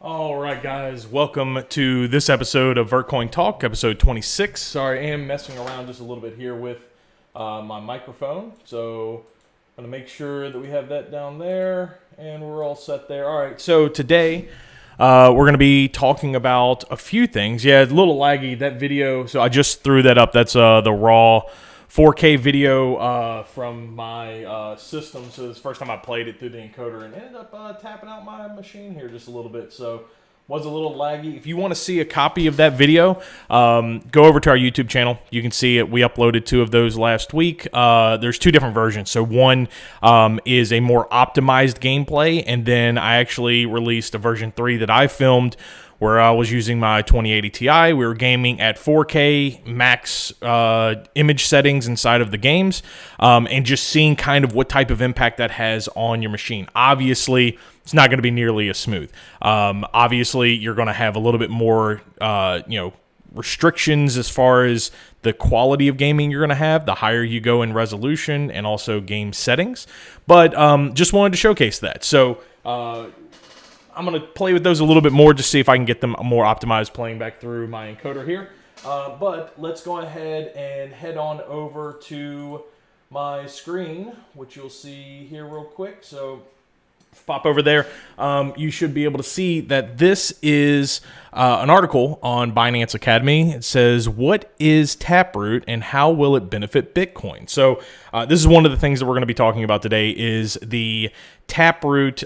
All right, guys, welcome to this episode of Vertcoin Talk, episode 26. Sorry, I am messing around just a little bit here with my microphone, so I'm going to make sure that we have that down there, and we're all set there. All right, so today we're going to be talking about a few things. Yeah, it's a little laggy, that video, so I just threw that up. That's the raw 4K video from my system. So this is the first time I played it through the encoder and ended up tapping out my machine here just a little bit. So was a little laggy. If you want to see a copy of that video, go over to our YouTube channel. You can see it. We uploaded 2 of those last week. There's 2 different versions. So one is a more optimized gameplay, and then I actually released a version 3 that I filmed where I was using my 2080 Ti. We were gaming at 4K max image settings inside of the games, and just seeing kind of what type of impact that has on your machine. Obviously, it's not going to be nearly as smooth. Obviously, you're going to have a little bit more, restrictions as far as the quality of gaming you're going to have, the higher you go in resolution and also game settings. But just wanted to showcase that. So I'm going to play with those a little bit more to see if I can get them more optimized playing back through my encoder here. But let's go ahead and head on over to my screen, which you'll see here real quick. So pop over there. You should be able to see that this is an article on Binance Academy. It says, what is Taproot and how will it benefit Bitcoin? So this is one of the things that we're going to be talking about today is the Taproot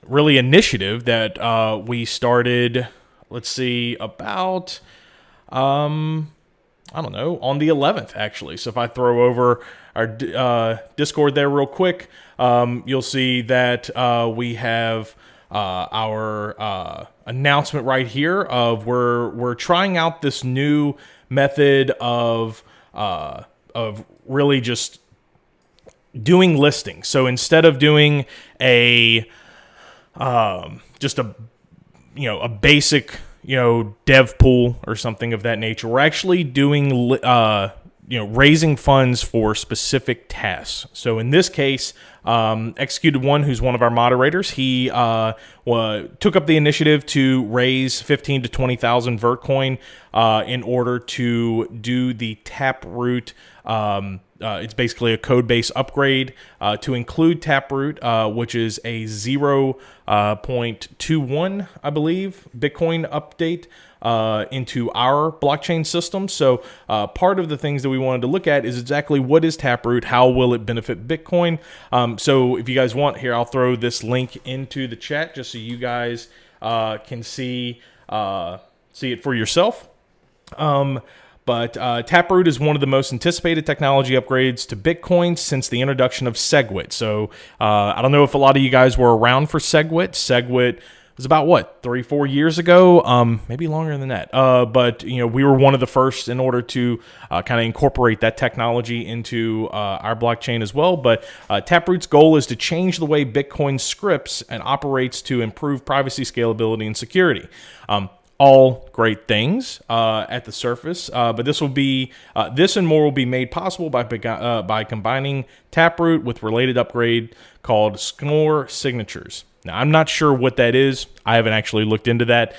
really initiative that we started, let's see, about, I don't know, on the 11th, actually. So if I throw over our Discord there real quick, you'll see that we have our announcement right here of we're trying out this new method of really just doing listings. So instead of doing just a basic, dev pool or something of that nature, we're actually doing, raising funds for specific tasks. So in this case, Executed One, who's one of our moderators, he took up the initiative to raise 15 to 20,000 Vertcoin in order to do the Taproot. It's basically a code-based upgrade to include Taproot, which is a 0.21, I believe, Bitcoin update into our blockchain system. So part of the things that we wanted to look at is exactly what is Taproot, how will it benefit Bitcoin. So if you guys want, here, I'll throw this link into the chat just so you guys can see it for yourself. But Taproot is one of the most anticipated technology upgrades to Bitcoin since the introduction of SegWit. So I don't know if a lot of you guys were around for SegWit. SegWit was about, 3-4 years ago? Maybe longer than that. But we were one of the first in order to kind of incorporate that technology into our blockchain as well. But Taproot's goal is to change the way Bitcoin scripts and operates to improve privacy, scalability, and security. All great things at the surface, but this and more will be made possible by combining Taproot with related upgrade called Schnorr signatures. Now, I'm not sure what that is. I haven't actually looked into that.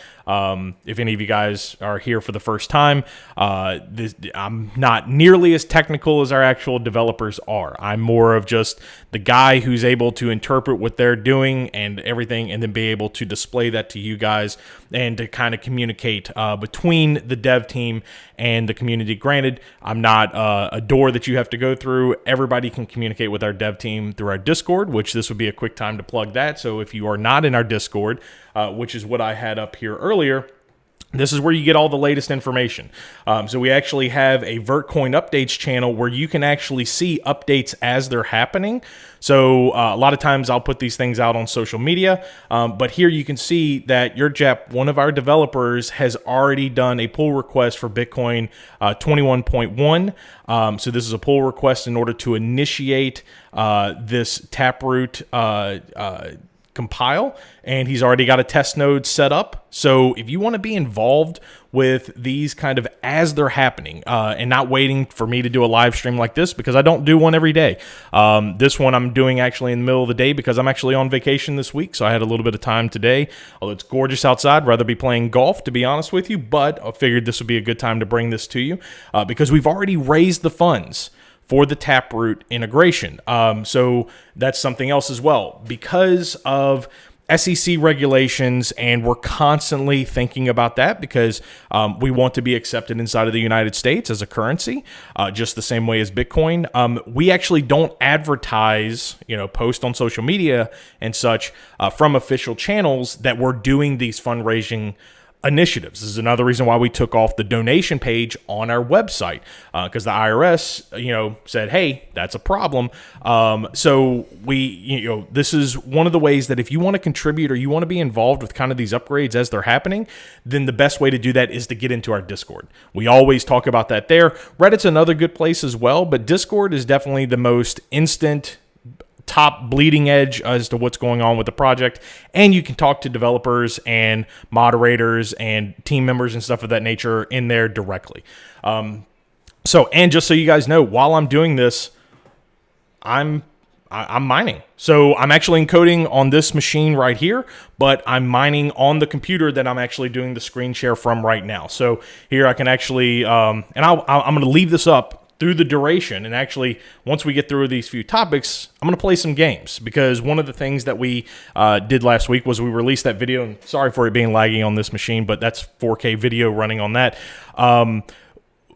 If any of you guys are here for the first time, I'm not nearly as technical as our actual developers are. I'm more of just the guy who's able to interpret what they're doing and everything, and then be able to display that to you guys and to kind of communicate between the dev team and the community. Granted, I'm not a door that you have to go through. Everybody can communicate with our dev team through our Discord, which this would be a quick time to plug that. So if you are not in our Discord, which is what I had up here earlier, this is where you get all the latest information. So we actually have a Vertcoin updates channel where you can actually see updates as they're happening. So a lot of times I'll put these things out on social media, but here you can see that Jep, one of our developers, has already done a pull request for Bitcoin 21.1. So this is a pull request in order to initiate this Taproot compile, and he's already got a test node set up. So if you want to be involved with these kind of as they're happening, and not waiting for me to do a live stream like this, because I don't do one every day. This one I'm doing actually in the middle of the day because I'm actually on vacation this week, so I had a little bit of time today. Although it's gorgeous outside, rather be playing golf, to be honest with you, but I figured this would be a good time to bring this to you because we've already raised the funds for the Taproot integration. So that's something else as well. Because of SEC regulations, and we're constantly thinking about that because we want to be accepted inside of the United States as a currency, just the same way as Bitcoin. We actually don't advertise, post on social media and such from official channels that we're doing these fundraising initiatives. This is another reason why we took off the donation page on our website, because the IRS, said, hey, that's a problem. So we, this is one of the ways that if you want to contribute or you want to be involved with kind of these upgrades as they're happening, then the best way to do that is to get into our Discord. We always talk about that there. Reddit's another good place as well, but Discord is definitely the most instant, top bleeding edge as to what's going on with the project, and you can talk to developers and moderators and team members and stuff of that nature in there directly. And just so you guys know, while I'm doing this, I'm mining. So I'm actually encoding on this machine right here, but I'm mining on the computer that I'm actually doing the screen share from right now. So here I can actually, and I'm going to leave this up through the duration, and actually once we get through these few topics, I'm going to play some games, because one of the things that we did last week was we released that video, and sorry for it being laggy on this machine, but that's 4K video running on that. I'm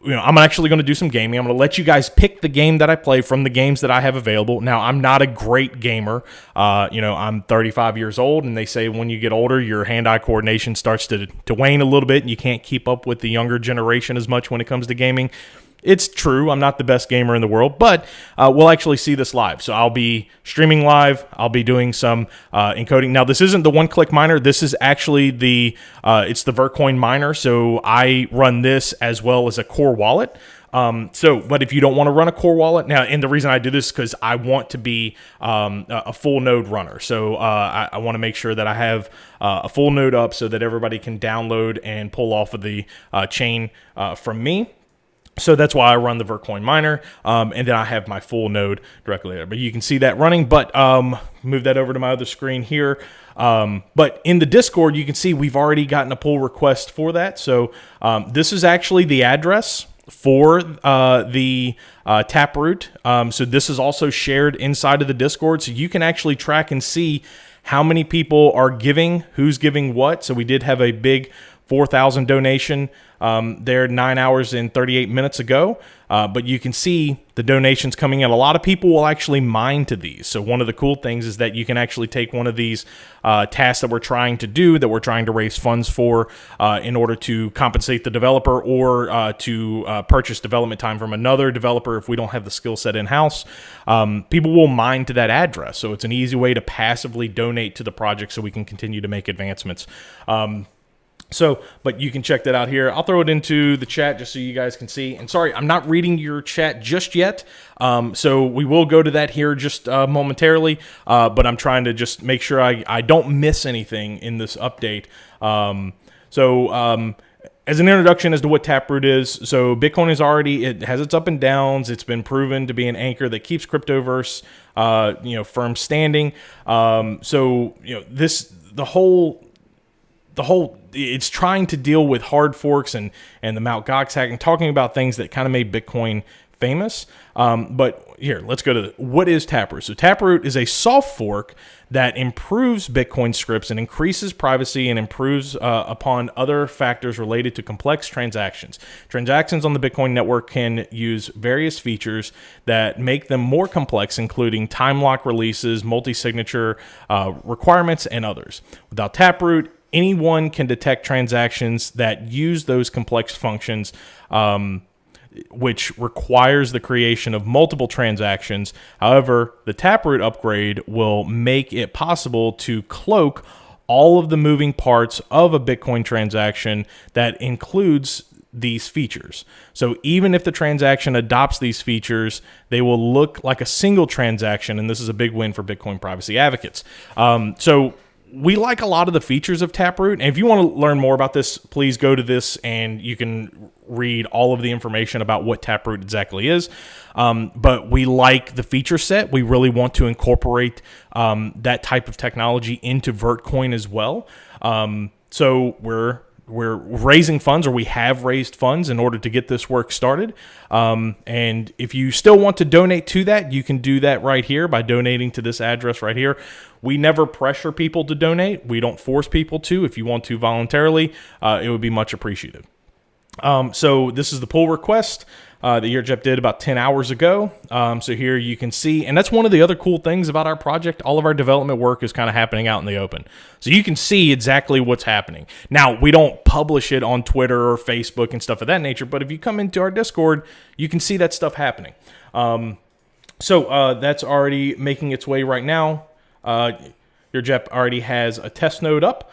actually going to do some gaming. I'm going to let you guys pick the game that I play from the games that I have available. Now, I'm not a great gamer. I'm 35 years old, and they say when you get older, your hand-eye coordination starts to wane a little bit, and you can't keep up with the younger generation as much when it comes to gaming. It's true. I'm not the best gamer in the world, but we'll actually see this live. So I'll be streaming live. I'll be doing some encoding. Now, this isn't the one-click miner. This is actually it's the Vertcoin miner. So I run this as well as a core wallet. But if you don't want to run a core wallet now, and the reason I do this is because I want to be a full node runner. So I want to make sure that I have a full node up so that everybody can download and pull off of the chain from me. So that's why I run the Vertcoin miner, and then I have my full node directly there. But you can see that running, but move that over to my other screen here. But in the Discord, you can see we've already gotten a pull request for that. So this is actually the address for the Taproot. So this is also shared inside of the Discord, so you can actually track and see how many people are giving, who's giving what. So we did have a big 4,000 donation there 9 hours and 38 minutes ago. But you can see the donations coming in. A lot of people will actually mine to these. So one of the cool things is that you can actually take one of these tasks that we're trying to do, that we're trying to raise funds for in order to compensate the developer or to purchase development time from another developer if we don't have the skill set in-house. People will mine to that address. So it's an easy way to passively donate to the project so we can continue to make advancements. But you can check that out here. I'll throw it into the chat just so you guys can see. And sorry, I'm not reading your chat just yet. So we will go to that here just momentarily. But I'm trying to just make sure I don't miss anything in this update. As an introduction as to what Taproot is, so Bitcoin it has its up and downs. It's been proven to be an anchor that keeps cryptoverse, firm standing. It's trying to deal with hard forks and the Mt. Gox hack and talking about things that kind of made Bitcoin famous. But here, let's go to what is Taproot. So Taproot is a soft fork that improves Bitcoin scripts and increases privacy and improves upon other factors related to complex transactions. Transactions on the Bitcoin network can use various features that make them more complex, including time lock releases, multi-signature requirements, and others. Without Taproot, anyone can detect transactions that use those complex functions, which requires the creation of multiple transactions. However, the Taproot upgrade will make it possible to cloak all of the moving parts of a Bitcoin transaction that includes these features. So even if the transaction adopts these features, they will look like a single transaction, and this is a big win for Bitcoin privacy advocates. So we like a lot of the features of Taproot, and if you want to learn more about this, please go to this and you can read all of the information about what Taproot exactly is. But we like the feature set. We really want to incorporate that type of technology into Vertcoin as well. So we're raising funds, or we have raised funds in order to get this work started. And if you still want to donate to that, you can do that right here by donating to this address right here. We never pressure people to donate. We don't force people to. If you want to voluntarily, it would be much appreciated. So this is the pull request that Yerjep did about 10 hours ago. So here you can see, and that's one of the other cool things about our project. All of our development work is kind of happening out in the open. So you can see exactly what's happening. Now, we don't publish it on Twitter or Facebook and stuff of that nature, but if you come into our Discord, you can see that stuff happening. So that's already making its way right now. Yerjep already has a test node up.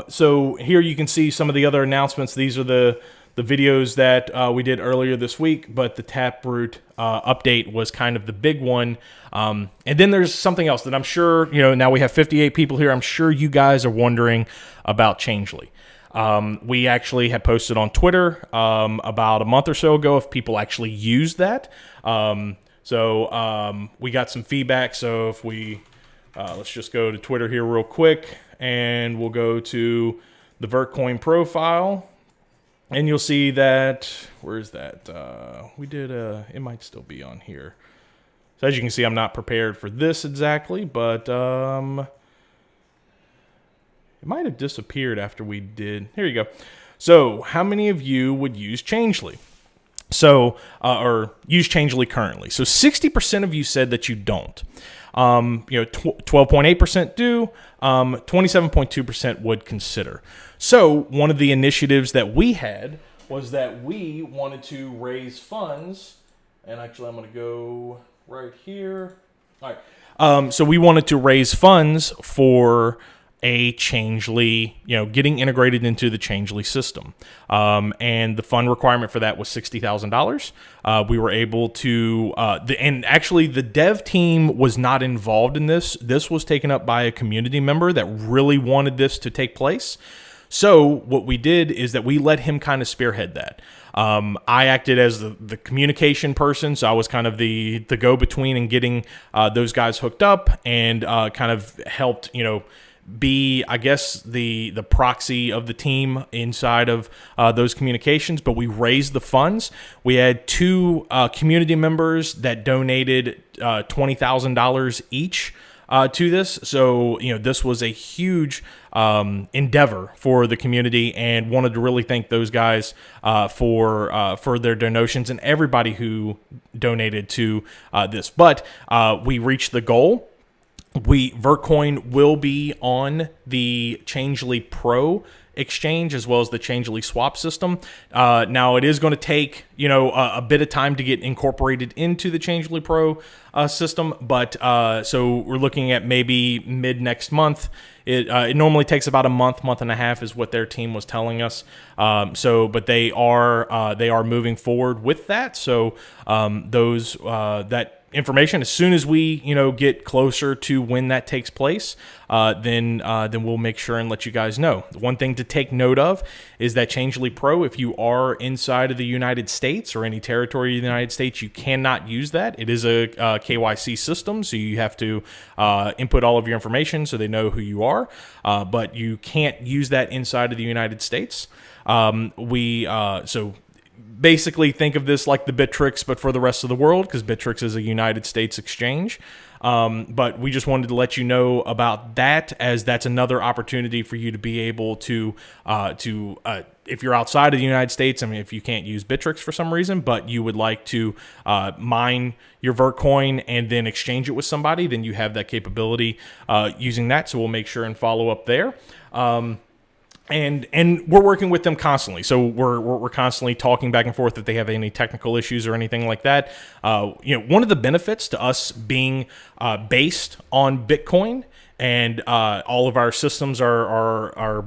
So here you can see some of the other announcements. These are the videos that we did earlier this week, but the Taproot update was kind of the big one. And then there's something else that I'm sure, now we have 58 people here. I'm sure you guys are wondering about Changelly. We actually had posted on Twitter about a month or so ago if people actually used that. So we got some feedback. So if we, let's just go to Twitter here real quick, and we'll go to the Vertcoin profile. And you'll see that, where is that? We did, it might still be on here. So as you can see, I'm not prepared for this exactly, but it might have disappeared after we did. Here you go. So how many of you would use Changelly? So, or use Changelly currently. So 60% of you said that you don't. 12.8% do, 27.2% would consider. So one of the initiatives that we had was that we wanted to raise funds, and actually I'm going to go right here. All right. So we wanted to raise funds for a Changelly, getting integrated into the Changelly system. And the fund requirement for that was $60,000. We were able to, and actually the dev team was not involved in this. This was taken up by a community member that really wanted this to take place. So what we did is that we let him kind of spearhead that. I acted as the communication person, so I was kind of the go-between in getting those guys hooked up, and kind of helped, be, I guess, the proxy of the team inside of those communications. But we raised the funds. We had two community members that donated $20,000 each to this. So, this was a huge endeavor for the community, and wanted to really thank those guys for their donations and everybody who donated to this. But we reached the goal. Vertcoin will be on the Changelly Pro exchange as well as the Changelly swap system. Now it is going to take a bit of time to get incorporated into the Changelly Pro system, but so we're looking at maybe mid next month. It normally takes about a month and a half is what their team was telling us. But they are moving forward with that. So that information, as soon as we get closer to when that takes place, then we'll make sure and let you guys know. One thing to take note of is that Changelly Pro, if you are inside of the United States or any territory of the United States, you cannot use that. It is a KYC system, so you have to input all of your information so they know who you are, but you can't use that inside of the United States. So basically think of this like the Bittrex, but for the rest of the world, because Bittrex is a United States exchange. But we just wanted to let you know about that, as that's another opportunity for you to be able to if you're outside of the United States, if you can't use Bittrex for some reason, but you would like to mine your Vertcoin and then exchange it with somebody, then you have that capability using that. So we'll make sure and follow up there. And we're working with them constantly. So we're constantly talking back and forth if they have any technical issues or anything like that. One of the benefits to us being based on Bitcoin, and all of our systems are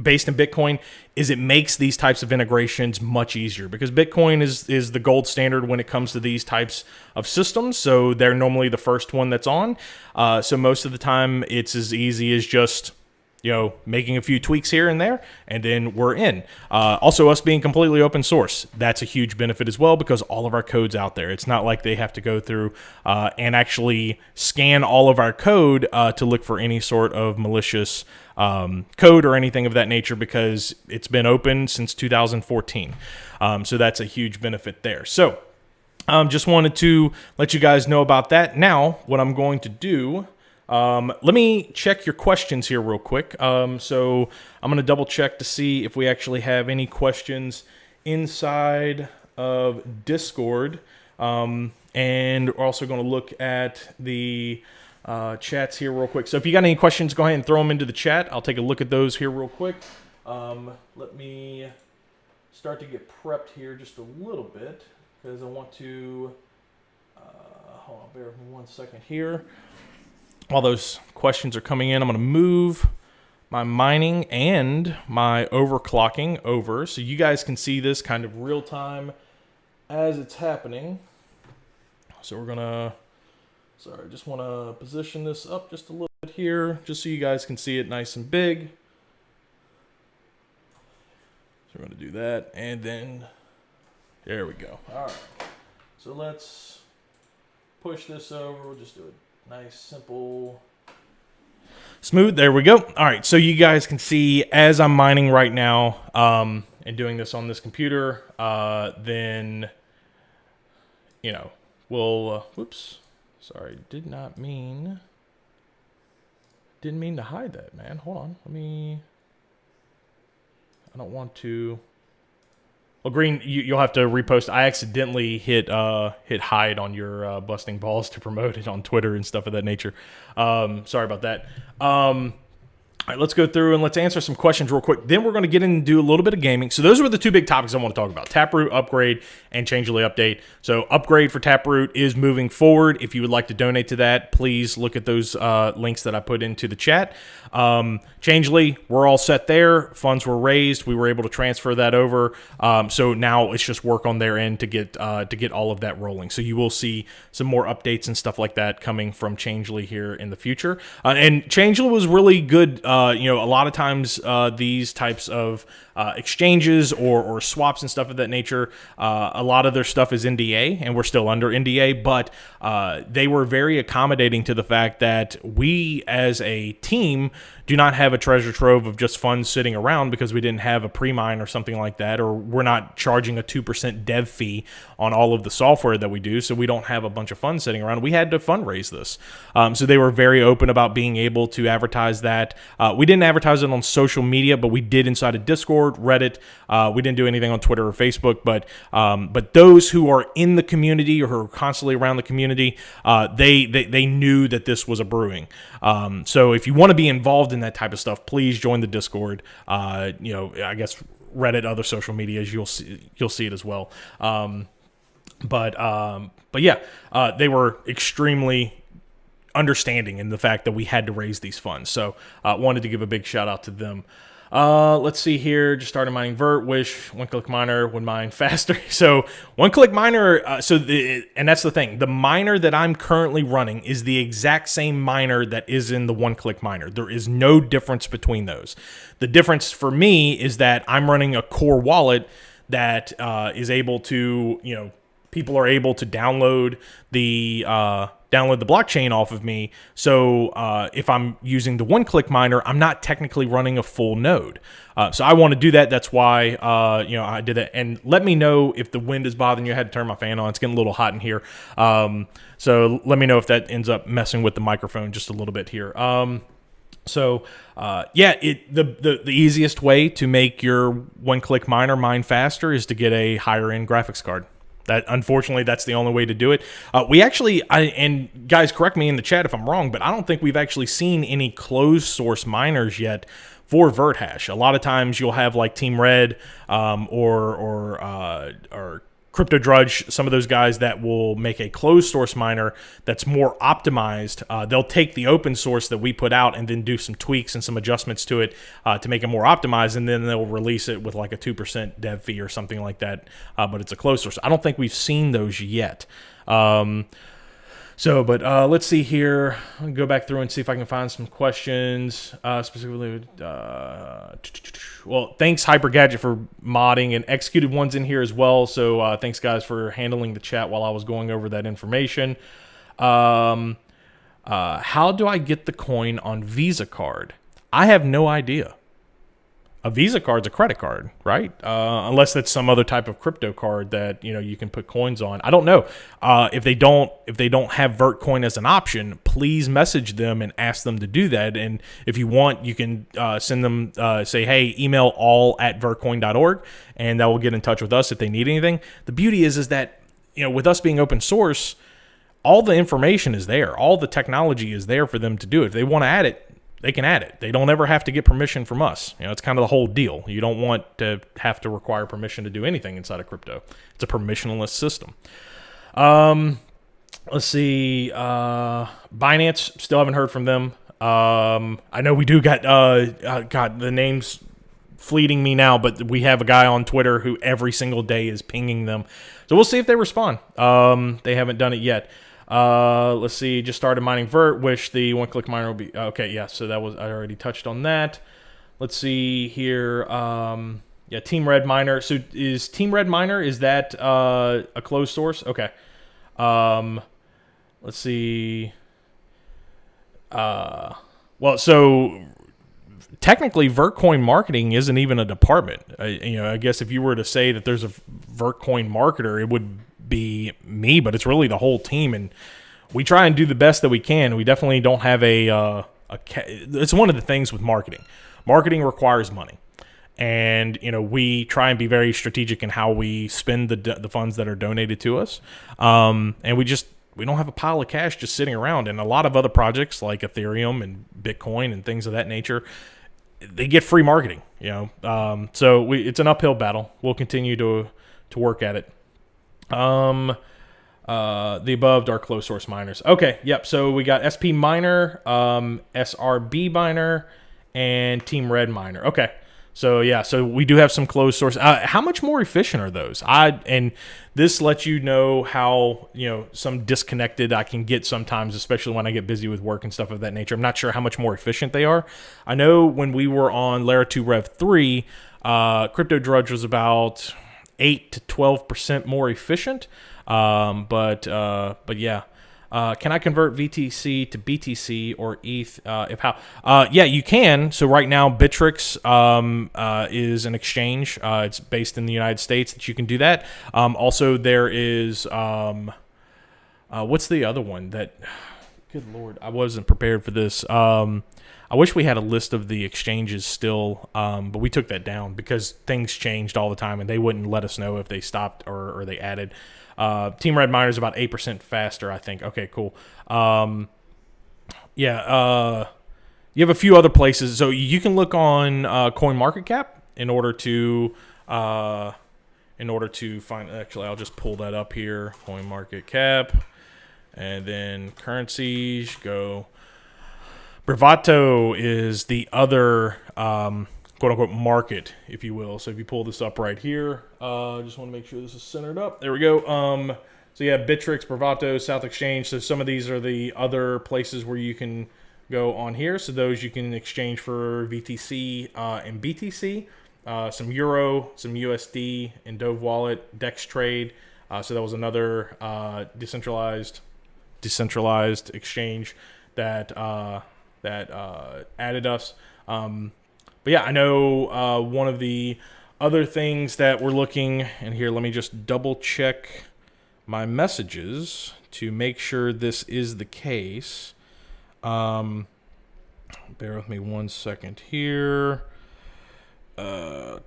based in Bitcoin is it makes these types of integrations much easier, because Bitcoin is the gold standard when it comes to these types of systems. So they're normally the first one that's on. So most of the time it's as easy as just, making a few tweaks here and there, and then we're in. Also, us being completely open source, that's a huge benefit as well, because all of our code's out there. It's not like they have to go through and actually scan all of our code to look for any sort of malicious code or anything of that nature, because it's been open since 2014. So that's a huge benefit there. So just wanted to let you guys know about that. Now, what I'm going to do, let me check your questions here real quick. So I'm going to double check to see if we actually have any questions inside of Discord. And we're also going to look at the chats here real quick. So if you got any questions, go ahead and throw them into the chat. I'll take a look at those here real quick. Let me start to get prepped here just a little bit, because I want to, hold on, bear with me 1 second here. While those questions are coming in, I'm going to move my mining and my overclocking over so you guys can see this kind of real time as it's happening. So we're going to, just want to position this up just a little bit here, just so you guys can see it nice and big. So we're going to do that, and then there we go. All right. So let's push this over. We'll just do it nice, simple, smooth. There we go. All right, so you guys can see as I'm mining right now and doing this on this computer, then, we'll, whoops, sorry, didn't mean to hide that, man. Hold on, I don't want to. Well, Green, you'll have to repost. I accidentally hit hide on your busting balls to promote it on Twitter and stuff of that nature. Sorry about that. All right, let's go through and let's answer some questions real quick. Then we're going to get in and do a little bit of gaming. So those were the two big topics I want to talk about: Taproot Upgrade and Changelly Update. So Upgrade for Taproot is moving forward. If you would like to donate to that, please look at those links that I put into the chat. Changelly, we're all set there. Funds were raised. We were able to transfer that over. So now it's just work on their end to get all of that rolling. So you will see some more updates and stuff like that coming from Changelly here in the future. And Changelly was really good. A lot of times these types of exchanges or swaps and stuff of that nature, a lot of their stuff is NDA, and we're still under NDA, but they were very accommodating to the fact that we as a team do not have a treasure trove of just funds sitting around because we didn't have a pre-mine or something like that, or we're not charging a 2% dev fee on all of the software that we do, so we don't have a bunch of funds sitting around. We had to fundraise this. So they were very open about being able to advertise that. We didn't advertise it on social media, but we did inside of Discord, Reddit. We didn't do anything on Twitter or Facebook, but those who are in the community or who are constantly around the community, they knew that this was a brewing. So if you want to be involved in that type of stuff, please join the Discord. I guess Reddit, other social medias, you'll see it as well. But yeah, they were extremely understanding in the fact that we had to raise these funds. So wanted to give a big shout out to them. Let's see here. Just started mining Vert. Wish one-click miner would mine faster. So one-click miner. And that's the thing. The miner that I'm currently running is the exact same miner that is in the one-click miner. There is no difference between those. The difference for me is that I'm running a core wallet that is able to, people are able to download the blockchain off of me. So if I'm using the one-click miner, I'm not technically running a full node. So I want to do that. That's why I did it. And let me know if the wind is bothering you. I had to turn my fan on. It's getting a little hot in here. So let me know if that ends up messing with the microphone just a little bit here. The easiest way to make your one-click miner mine faster is to get a higher-end graphics card. That, unfortunately, that's the only way to do it. We actually, and guys, correct me in the chat if I'm wrong, but I don't think we've actually seen any closed source miners yet for VertHash. A lot of times you'll have like Team Red or Crypto Drudge, some of those guys that will make a closed source miner that's more optimized. They'll take the open source that we put out and then do some tweaks and some adjustments to it to make it more optimized, and then they'll release it with like a 2% dev fee or something like that, but it's a closed source. I don't think we've seen those yet. But let's see here. I'll go back through and see if I can find some questions. Specifically, well, thanks HyperGadget for modding, and Executed One's in here as well. So thanks guys for handling the chat while I was going over that information. How do I get the coin on Visa card? I have no idea. A Visa card's a credit card, right? Unless that's some other type of crypto card that you can put coins on. I don't know. If they don't have Vertcoin as an option, please message them and ask them to do that. And if you want, you can send them say, hey, email all@vertcoin.org, and that will get in touch with us if they need anything. The beauty is that with us being open source, all the information is there. All the technology is there for them to do it. If they want to add it, they can add it. They don't ever have to get permission from us. It's kind of the whole deal. You don't want to have to require permission to do anything inside of crypto. It's a permissionless system. Let's see. Binance, still haven't heard from them. I know we do got the names fleeting me now, but we have a guy on Twitter who every single day is pinging them. So we'll see if they respond. They haven't done it yet. Let's see, just started mining Vert, wish the one-click miner will be, okay, yeah, so that was, I already touched on that. Let's see here, yeah, Team Red Miner, so is Team Red Miner, is that a closed source? Okay. Let's see, well, so technically Vertcoin marketing isn't even a department. I guess if you were to say that there's a Vertcoin marketer, it would be me, but it's really the whole team, and we try and do the best that we can. We definitely don't have it's one of the things with marketing. Marketing requires money, and we try and be very strategic in how we spend the funds that are donated to us, and we don't have a pile of cash just sitting around. And a lot of other projects like Ethereum and Bitcoin and things of that nature, they get free marketing, so it's an uphill battle. We'll continue to work at it. The above are closed source miners. Okay, yep. So we got SP Miner, SRB Miner, and Team Red Miner. Okay, so yeah, so we do have some closed source. How much more efficient are those? And this lets you know how some disconnected I can get sometimes, especially when I get busy with work and stuff of that nature. I'm not sure how much more efficient they are. I know when we were on Layer 2 Rev 3, Crypto Drudge was about 8 to 12% more efficient, but yeah. Can I convert VTC to BTC or ETH? If how? Yeah, you can. So right now, Bittrex is an exchange. It's based in the United States that you can do that. Also, there is what's the other one that? Good Lord, I wasn't prepared for this. I wish we had a list of the exchanges still, but we took that down because things changed all the time, and they wouldn't let us know if they stopped or they added. Team Red Miner is about 8% faster, I think. Okay, cool. Yeah, you have a few other places. So you can look on CoinMarketCap in order to find. Actually, I'll just pull that up here. CoinMarketCap, and then currencies go. Bravato is the other quote-unquote market, if you will. So if you pull this up right here, just want to make sure this is centered up. There we go. So yeah, Bittrex, Bravato, South Exchange. So some of these are the other places where you can go on here. So those you can exchange for VTC and BTC, some Euro, some USD, and Dove Wallet, Dex Trade. So that was another decentralized exchange that added us. But yeah, I know one of the other things that we're looking, and here, let me just double check my messages to make sure this is the case. Bear with me 1 second here. Canaan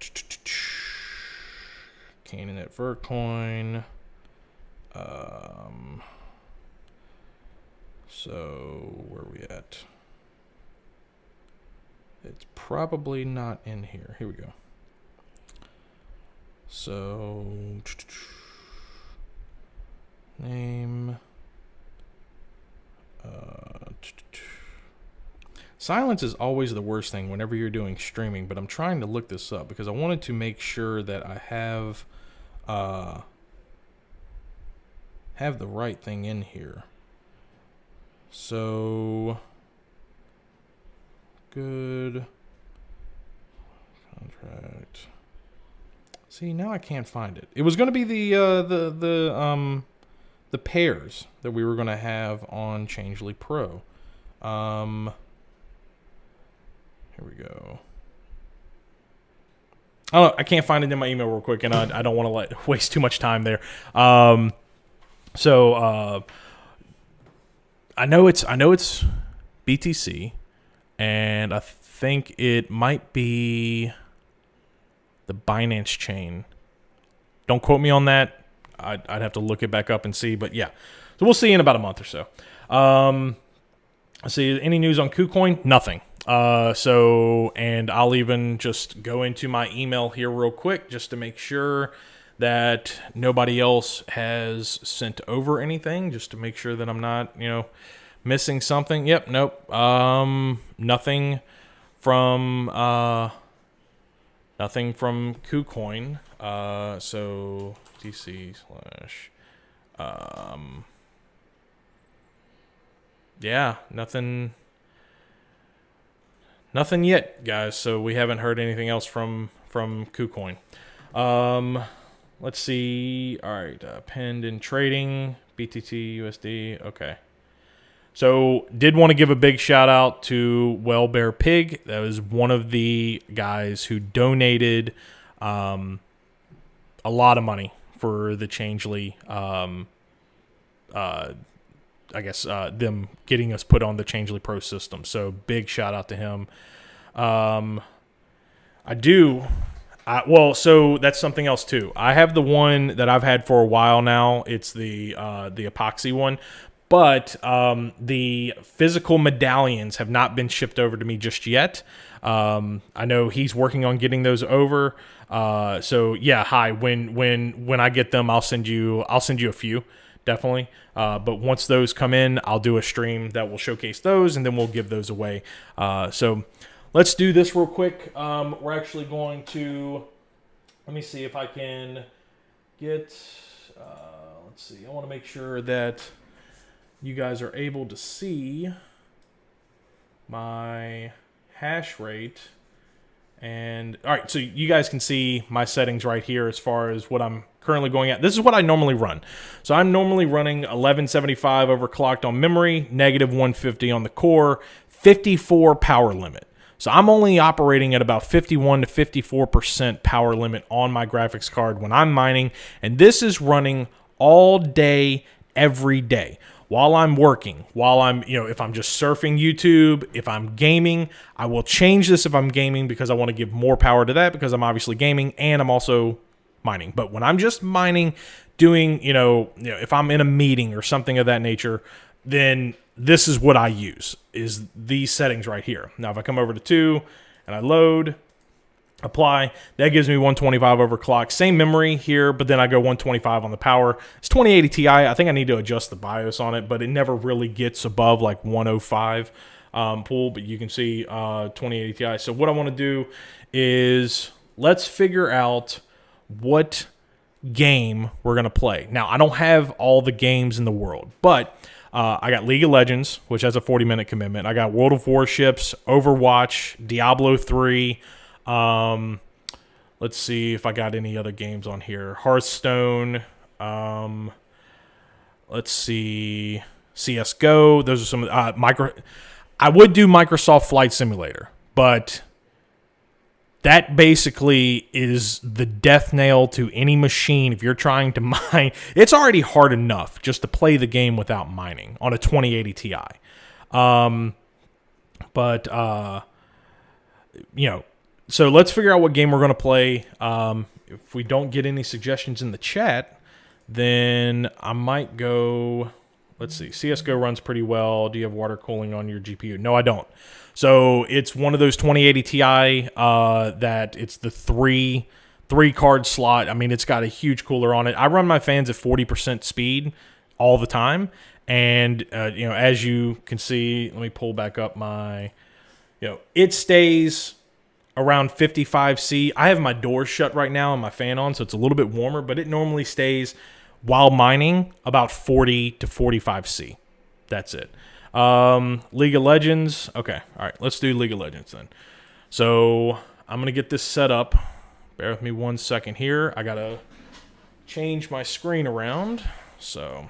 at Vertcoin. So where are we at? It's probably not in here. Here we go. So Name. Silence is always the worst thing whenever you're doing streaming, but I'm trying to look this up because I wanted to make sure that I have the right thing in here. So good contract. See, now I can't find it. It was going to be the pairs that we were going to have on Changelly Pro. Here we go. Oh, I can't find it in my email real quick, and I don't want to waste too much time there. So I know it's BTC, and I think it might be the Binance chain. Don't quote me on that. I'd have to look it back up and see, but yeah. So we'll see in about a month or so. Let's see, any news on KuCoin? Nothing. And I'll even just go into my email here real quick just to make sure that nobody else has sent over anything, just to make sure that I'm not, missing something. Yep, nope. Nothing from KuCoin. So DC / yeah, nothing yet, guys. So we haven't heard anything else from KuCoin. Let's see. All right, pinned in trading, BTT USD. Okay. So did want to give a big shout out to Wellbear Pig. That was one of the guys who donated a lot of money for the Changelly. Them getting us put on the Changelly Pro system. So big shout out to him. So that's something else too. I have the one that I've had for a while now. It's the epoxy one, but the physical medallions have not been shipped over to me just yet. I know he's working on getting those over. So yeah, hi. When I get them, I'll send you a few. Definitely. But once those come in, I'll do a stream that will showcase those, and then we'll give those away. So let's do this real quick. We're actually going to, let me see if I can get, let's see. I want to make sure that you guys are able to see my hash rate. And all right, so you guys can see my settings right here as far as what I'm currently going at. This is what I normally run. So I'm normally running 1175 overclocked on memory, negative 150 on the core, 54 power limit. So I'm only operating at about 51 to 54% power limit on my graphics card when I'm mining. And this is running all day, every day. While I'm working, if I'm just surfing YouTube, if I'm gaming, I will change this if I'm gaming because I want to give more power to that because I'm obviously gaming and I'm also mining. But when I'm just mining, doing, if I'm in a meeting or something of that nature, then this is what I use, is these settings right here. Now, if I come over to 2 and I load, apply, that gives me 125 overclock. Same memory here, but then I go 125 on the power. It's 2080 Ti. I think I need to adjust the BIOS on it, but it never really gets above like 105 pool, but you can see 2080 Ti. So what I want to do is let's figure out what game we're going to play. Now, I don't have all the games in the world, but I got League of Legends, which has a 40-minute commitment. I got World of Warships, Overwatch, Diablo 3. Let's see if I got any other games on here. Hearthstone. Let's see. CSGO. Those are some I would do Microsoft Flight Simulator, but that basically is the death nail to any machine if you're trying to mine. It's already hard enough just to play the game without mining on a 2080 Ti. So let's figure out what game we're going to play. If we don't get any suggestions in the chat, then I might go, let's see, CSGO runs pretty well. Do you have water cooling on your GPU? No, I don't. So it's one of those 2080 Ti that it's the three card slot. I mean, it's got a huge cooler on it. I run my fans at 40% speed. all the time. And, as you can see, let me pull back up my, it stays around 55C. I have my doors shut right now and my fan on, so it's a little bit warmer, but it normally stays while mining about 40 to 45C. That's it. League of Legends. Okay. All right. Let's do League of Legends then. So I'm going to get this set up. Bear with me 1 second here. I got to change my screen around. So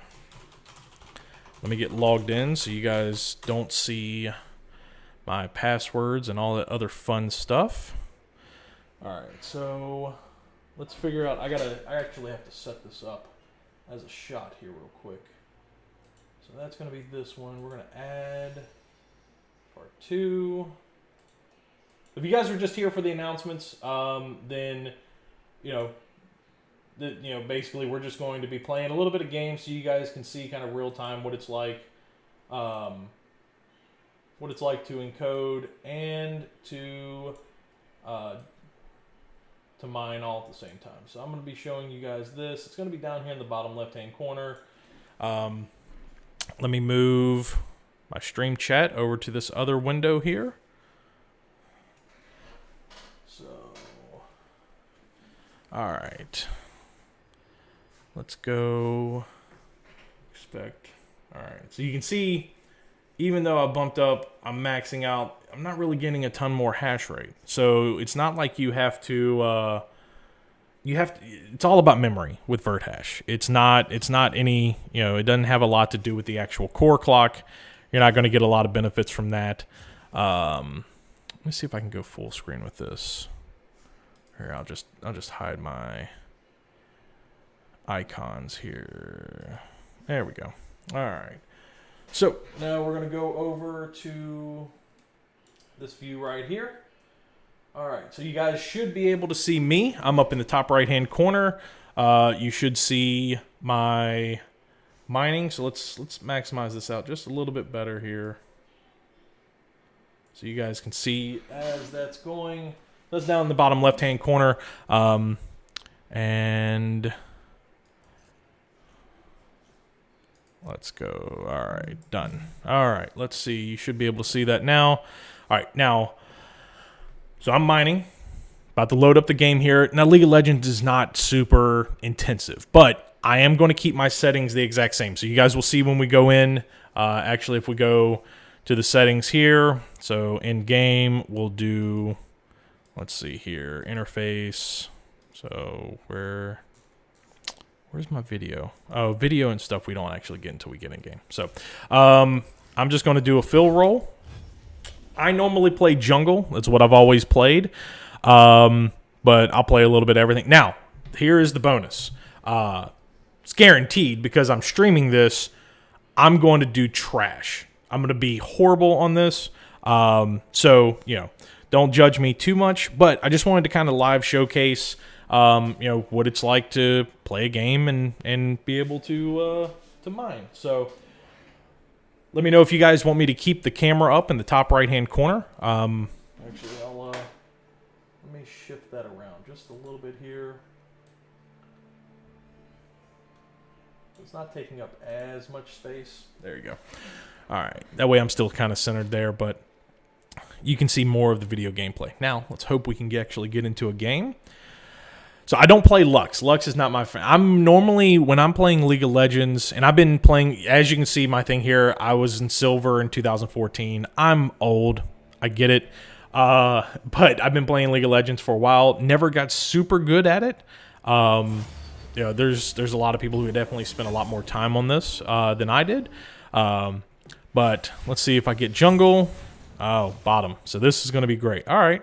let me get logged in so you guys don't see my passwords and all that other fun stuff. All right. So let's figure out. I actually have to set this up as a shot here real quick. So that's going to be this one. We're going to add part 2. If you guys are just here for the announcements, then, basically we're just going to be playing a little bit of games so you guys can see kind of real time what it's like to encode and to mine all at the same time. So I'm going to be showing you guys this. It's going to be down here in the bottom left-hand corner. Let me move my stream chat over to this other window here. So, all right. Let's go expect. All right. So you can see, even though I bumped up, I'm maxing out. I'm not really getting a ton more hash rate. So it's not like you have to, it's all about memory with VertHash. It's not any, it doesn't have a lot to do with the actual core clock. You're not going to get a lot of benefits from that. Let me see if I can go full screen with this. Here, I'll just hide my icons here. There we go. All right. So now we're going to go over to this view right here. All right, so you guys should be able to see me. I'm up in the top right-hand corner. You should see my mining. So let's maximize this out just a little bit better here, so you guys can see as that's going. That's down in the bottom left-hand corner, and let's go. All right, done. All right, let's see. You should be able to see that now. All right, now. So I'm mining, about to load up the game here. Now, League of Legends is not super intensive, but I am going to keep my settings the exact same. So you guys will see when we go in. Actually, if we go to the settings here, so in game, we'll do, let's see here, interface. So where's my video? Oh, video and stuff we don't actually get until we get in game. So I'm just going to do a fill roll. I normally play jungle. That's what I've always played. But I'll play a little bit of everything. Now, here is the bonus. It's guaranteed because I'm streaming this. I'm going to do trash. I'm going to be horrible on this. So, don't judge me too much. But I just wanted to kind of live showcase, what it's like to play a game and be able to mine. So let me know if you guys want me to keep the camera up in the top right-hand corner. Actually, let me shift that around just a little bit here. It's not taking up as much space. There you go. All right. That way I'm still kind of centered there, but you can see more of the video gameplay. Now, let's hope we can actually get into a game. So I don't play Lux. Lux is not my friend. I'm normally, when I'm playing League of Legends, and I've been playing, as you can see my thing here, I was in silver in 2014. I'm old. I get it. But I've been playing League of Legends for a while. Never got super good at it. There's a lot of people who definitely spent a lot more time on this than I did. But let's see if I get jungle. Oh, bottom. So this is going to be great. All right.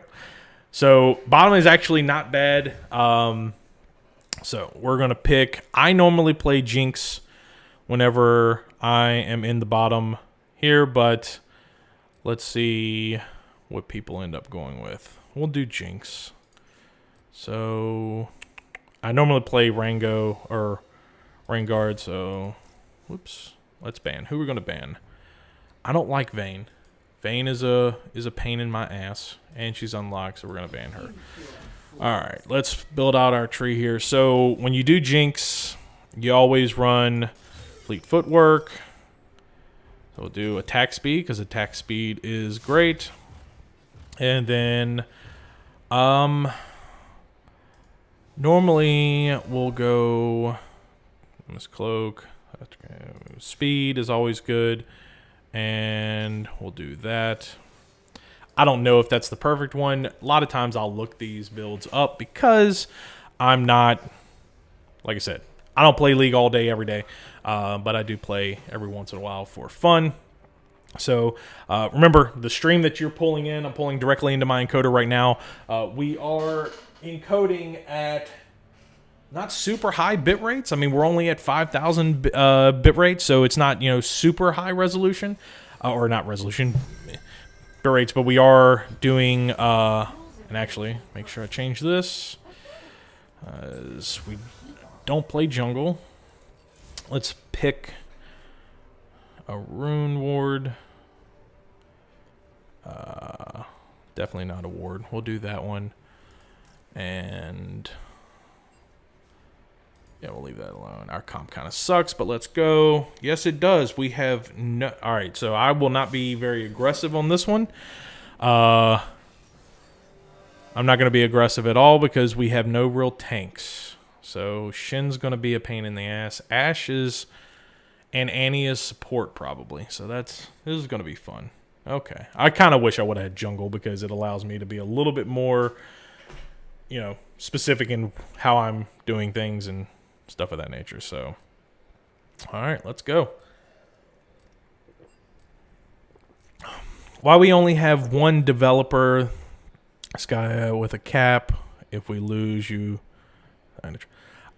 So bottom is actually not bad. So we're going to pick. I normally play Jinx whenever I am in the bottom here, but let's see what people end up going with. We'll do Jinx. So I normally play Rango or Rangard, so whoops. Let's ban. Who are we going to ban? I don't like Vayne. Vayne is a pain in my ass, and she's unlocked, so we're going to ban her. All right, let's build out our tree here. So when you do Jinx, you always run fleet footwork. So we'll do attack speed because attack speed is great. And then normally we'll go Miss Cloak. Speed is always good. And we'll do that. I don't know if that's the perfect one. A lot of times I'll look these builds up because I'm not, like I said, I don't play League all day, every day. But I do play every once in a while for fun. So remember, the stream that you're pulling in, I'm pulling directly into my encoder right now. We are encoding at not super high bit rates. I mean, we're only at 5,000 bit rates, so it's not, super high resolution. Or not resolution, bit rates, but we are doing, and actually, make sure I change this. As we don't play jungle. Let's pick a rune ward. Definitely not a ward. We'll do that one. And yeah, we'll leave that alone. Our comp kind of sucks, but let's go. Yes, it does. We have no... All right, so I will not be very aggressive on this one. I'm not going to be aggressive at all because we have no real tanks. So Shin's going to be a pain in the ass. Ashe is... And Annie is support, probably. So this is going to be fun. Okay. I kind of wish I would have had jungle because it allows me to be a little bit more, specific in how I'm doing things and stuff of that nature. So, all right, let's go. While we only have one developer, this guy with a cap, if we lose you...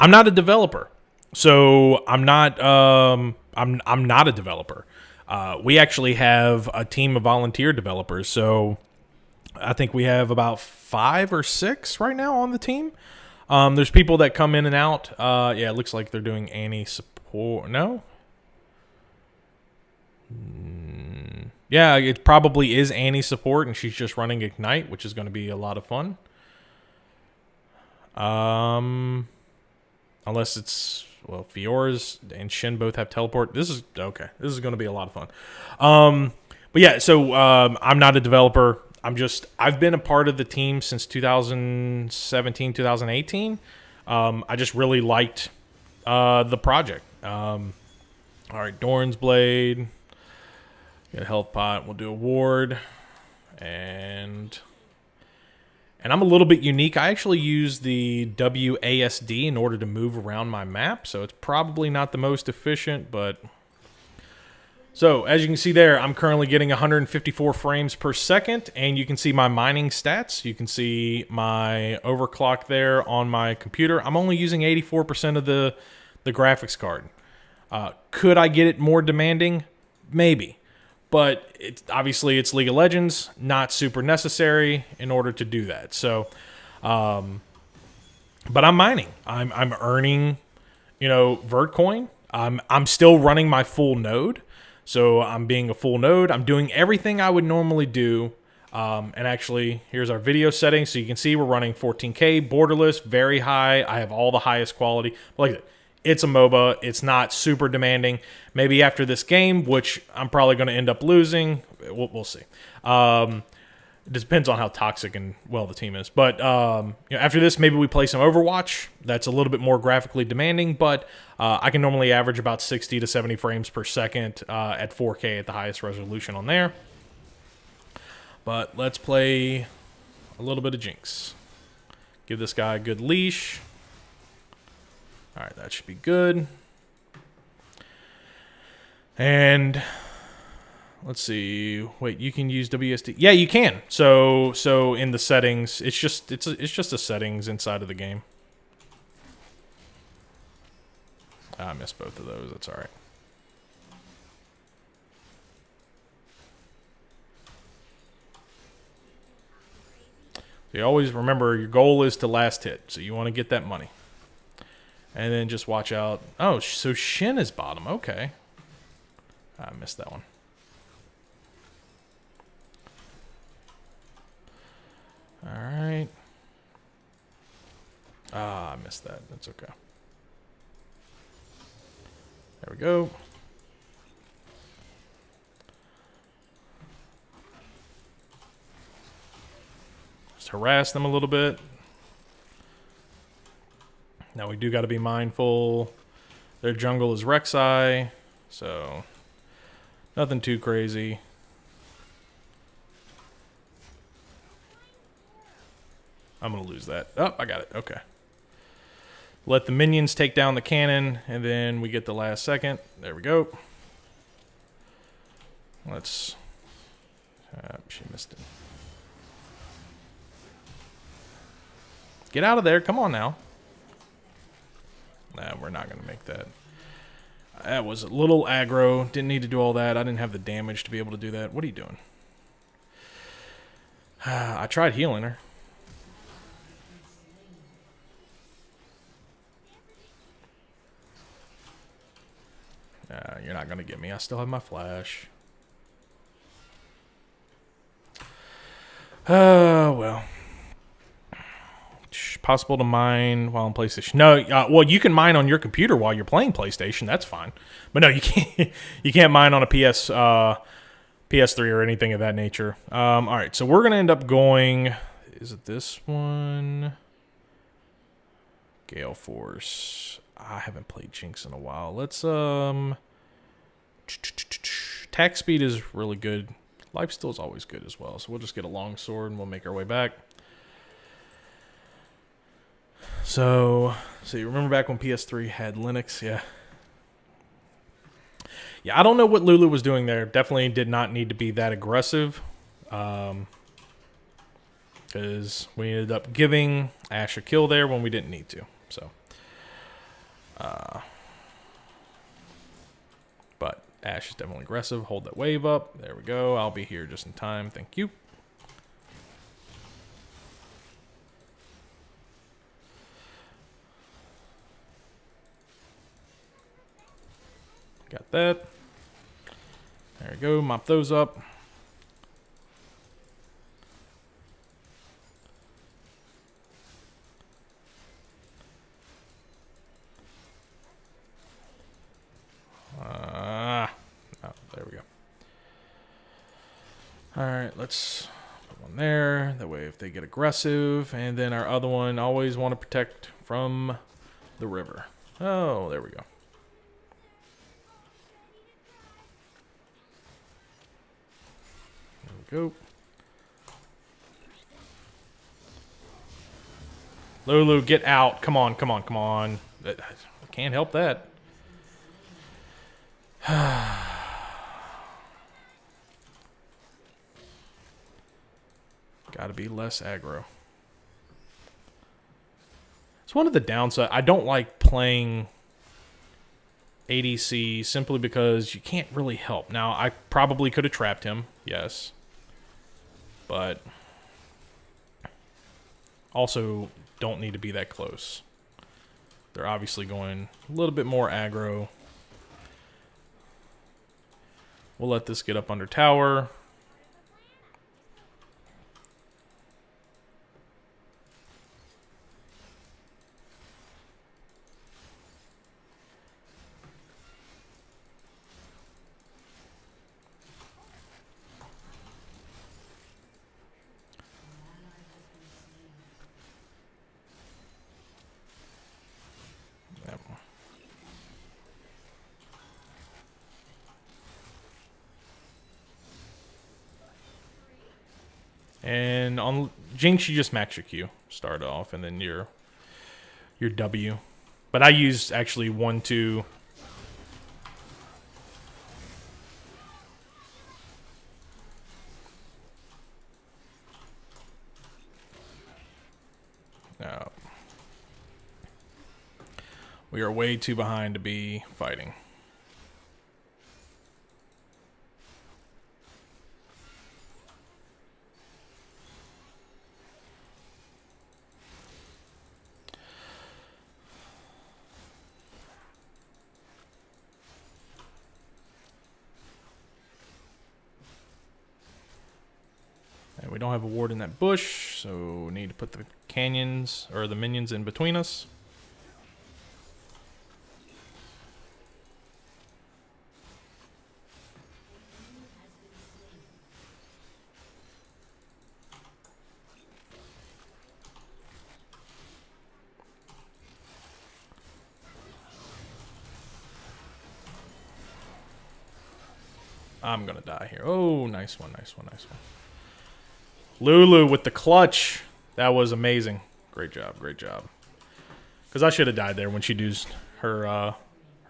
I'm not a developer. So I'm not I'm not a developer. We actually have a team of volunteer developers. So I think we have about 5 or 6 right now on the team. There's people that come in and out. Yeah, it looks like they're doing Annie support. No? Yeah, it probably is Annie support, and she's just running Ignite, which is going to be a lot of fun. Unless it's... Well, Fiora's and Shin both have teleport. This is okay. This is going to be a lot of fun. But yeah, so I'm not a developer. I've been a part of the team since 2017, 2018. I just really liked the project. All right, Doran's Blade. Get a health pot. We'll do a ward. And I'm a little bit unique. I actually use the WASD in order to move around my map, so it's probably not the most efficient, but... So, as you can see there, I'm currently getting 154 frames per second, and you can see my mining stats. You can see my overclock there on my computer. I'm only using 84% of the graphics card. Could I get it more demanding? Maybe. But obviously it's League of Legends, not super necessary in order to do that. So, but I'm mining. I'm earning, Vertcoin. I'm still running my full node, so I'm being a full node. I'm doing everything I would normally do. And actually, here's our video settings, so you can see we're running 14K borderless, very high. I have all the highest quality. Like it's a MOBA. It's not super demanding. Maybe after this game, which I'm probably going to end up losing, we'll see. It depends on how toxic and well the team is. But after this, maybe we play some Overwatch. That's a little bit more graphically demanding, but I can normally average about 60 to 70 frames per second at 4K at the highest resolution on there. But let's play a little bit of Jinx. Give this guy a good leash. All right, that should be good. And let's see. Wait, you can use WSD. Yeah, you can. So in the settings, it's just the settings inside of the game. I missed both of those. That's all right. So you always remember your goal is to last hit. So you want to get that money. And then just watch out. Oh, so Shin is bottom. Okay. I missed that one. All right. I missed that. That's okay. There we go. harass them a little bit. Now we do got to be mindful. Their jungle is Rek'Sai, so nothing too crazy. I'm going to lose that. Oh, I got it. Okay. Let the minions take down the cannon, and then we get the last second. There we go. Let's... she missed it. Get out of there. Come on now. Nah, we're not going to make that. That was a little aggro. Didn't need to do all that. I didn't have the damage to be able to do that. What are you doing? I tried healing her. You're not going to get me. I still have my flash. Well. Possible to mine while on PlayStation. No, well, you can mine on your computer while you're playing PlayStation. That's fine. But no, you can't. You can't mine on a PS3 or anything of that nature. All right, so we're gonna end up going. Is it this one? Gale Force. I haven't played Jinx in a while. Let's attack speed is really good. Lifesteal is always good as well. So we'll just get a long sword and we'll make our way back. So you remember back when PS3 had Linux? Yeah. Yeah, I don't know what Lulu was doing there. Definitely did not need to be that aggressive. Because we ended up giving Ashe a kill there when we didn't need to. So. But Ashe is definitely aggressive. Hold that wave up. There we go. I'll be here just in time. Thank you. Got that. There we go. Mop those up. Oh, there we go. Alright, let's put one there. That way if they get aggressive. And then our other one, always want to protect from the river. Oh, there we go. Go. Lulu, get out. Come on, come on, come on. I can't help that. Gotta be less aggro. It's one of the downsides. I don't like playing ADC simply because you can't really help. Now, I probably could have trapped him. Yes. But also don't need to be that close. They're obviously going a little bit more aggro. We'll let this get up under tower. And on Jinx, you just max your Q, start off, and then your W. But I use actually 1, 2. No. We are way too behind to be fighting. We don't have a ward in that bush, so we need to put the canyons or the minions in between us. I'm going to die here. Oh, nice one, nice one, nice one. Lulu with the clutch. That was amazing. Great job, great job. Because I should have died there when she used her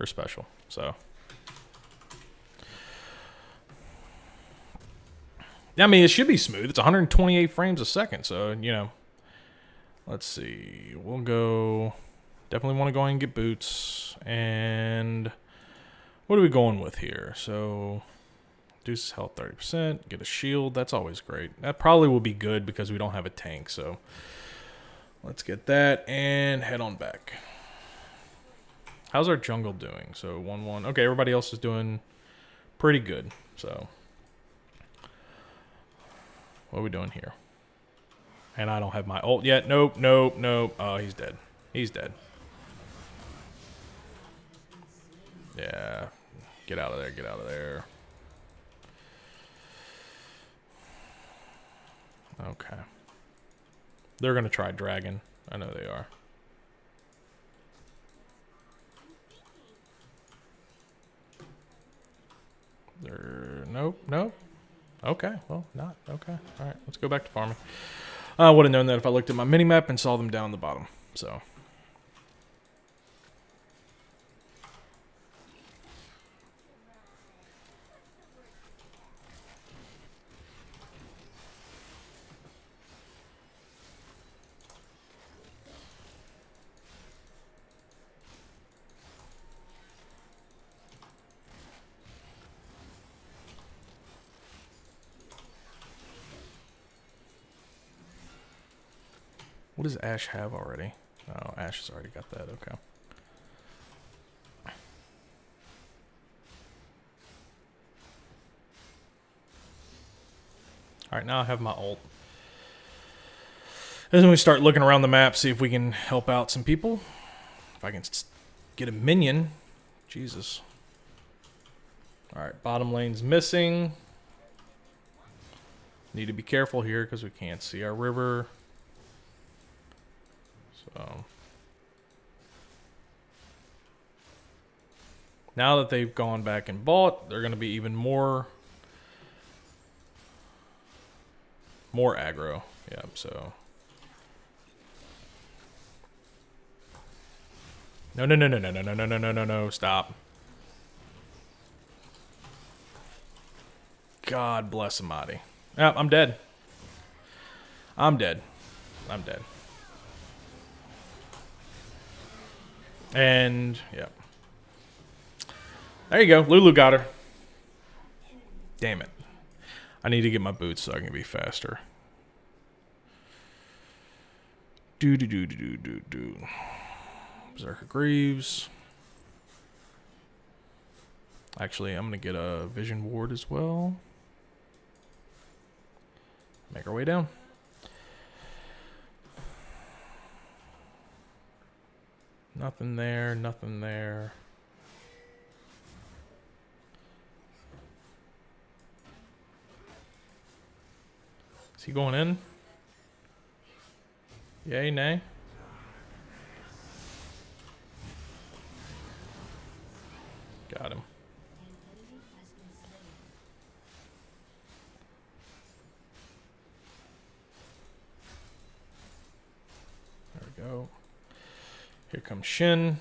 special. So, I mean, it should be smooth. It's 128 frames a second. So, you know, let's see. We'll go. Definitely want to go ahead and get boots. And what are we going with here? So, reduces health 30%. Get a shield. That's always great. That probably will be good because we don't have a tank. So, let's get that and head on back. How's our jungle doing? So 1-1. Okay, everybody else is doing pretty good. So what are we doing here? And I don't have my ult yet. Nope, nope, nope. Oh, he's dead. He's dead. Yeah. Get out of there. Get out of there. Okay. They're going to try dragon. I know they are. Nope, nope. Okay, well, not. Okay. All right, let's go back to farming. I would have known that if I looked at my minimap and saw them down the bottom. So. What does Ash have already? Oh, Ash has already got that. Okay. All right, now I have my ult. Then we start looking around the map, see if we can help out some people. If I can get a minion. Jesus. All right, bottom lane's missing. Need to be careful here because we can't see our river. So now that they've gone back and bought, they're going to be even more aggro. Yep, so no, stop. God bless Amadi. Yep, I'm dead. I'm dead. I'm dead. And, yeah. There you go. Lulu got her. Damn it. I need to get my boots so I can be faster. Do. Berserker Greaves. Actually, I'm going to get a Vision Ward as well. Make our way down. Nothing there, nothing there. Is he going in? Yay, nay? Got him. There we go. Here comes Shin.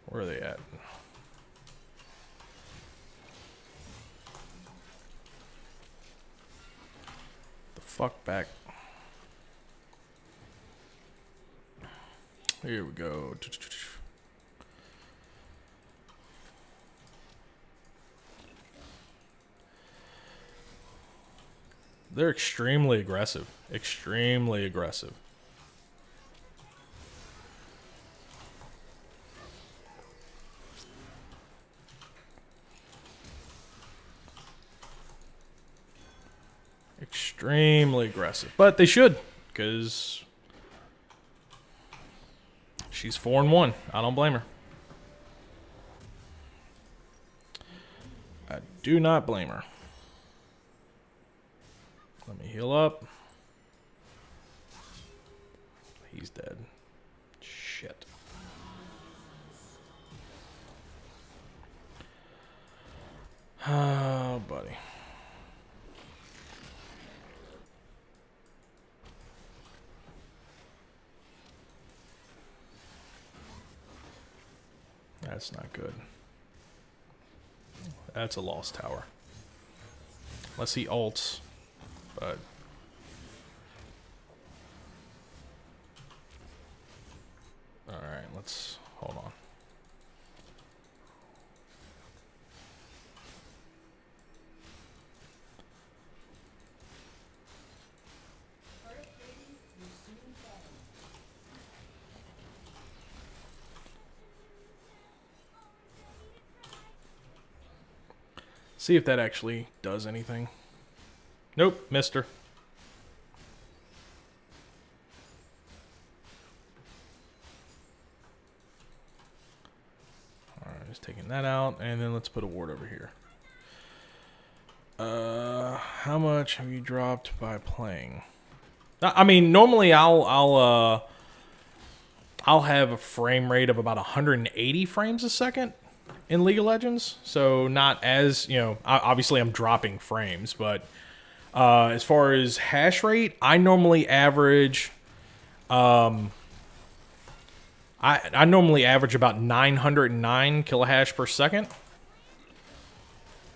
Where are they at? The fuck back. Here we go. They're extremely aggressive. Extremely aggressive. Extremely aggressive. But they should, because she's 4-1. I don't blame her. I do not blame her. Let me heal up. He's dead. Shit. Oh, buddy. That's not good. That's a lost tower. Unless he ults, but... Alright, let's... hold on. See if that actually does anything. Nope, missed her. Alright, just taking that out, and then let's put a ward over here. How much have you dropped by playing? I mean, normally I'll have a frame rate of about 180 frames a second in League of Legends, so not as, you know, obviously I'm dropping frames, but as far as hash rate, I normally average I normally average about 909 kilohash per second.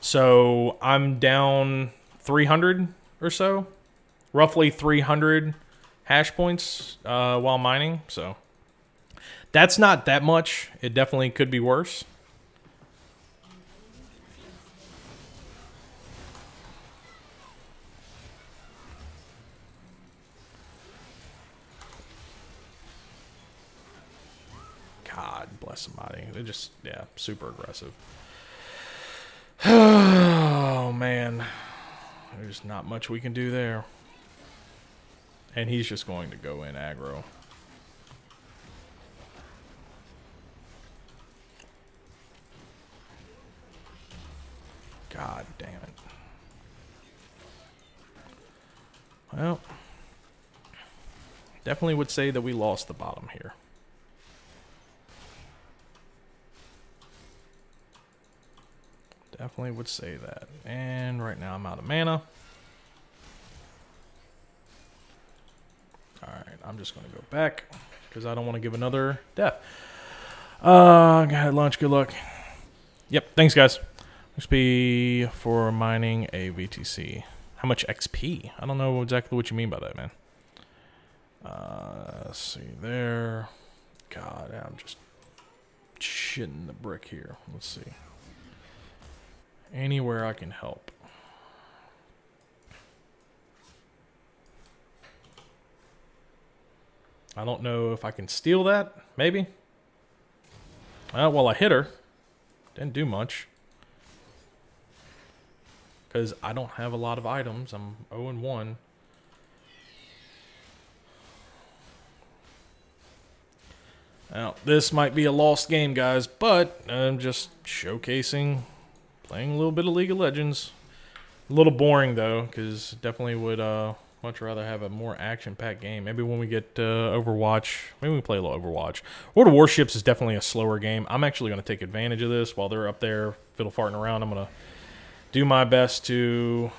So I'm down 300 or so, roughly 300 hash points while mining. So that's not that much. It definitely could be worse. God bless somebody. They're just, yeah, super aggressive. Oh, man. There's not much we can do there. And he's just going to go in aggro. God damn it. Well, definitely would say that we lost the bottom here. Definitely would say that. And right now I'm out of mana. Alright, I'm just going to go back because I don't want to give another death. Go ahead, launch. Good luck. Yep, thanks, guys. XP for mining a VTC. How much XP? I don't know exactly what you mean by that, man. Let's see there. God, I'm just shitting the brick here. Let's see. Anywhere I can help. I don't know if I can steal that. Maybe. Well, I hit her. Didn't do much. Because I don't have a lot of items. I'm 0-1. Now, this might be a lost game, guys, but I'm just showcasing, playing a little bit of League of Legends. A little boring, though, because definitely would much rather have a more action-packed game. Maybe when we get Overwatch, maybe we play a little Overwatch. World of Warships is definitely a slower game. I'm actually going to take advantage of this while they're up there fiddle-farting around. I'm going to do my best to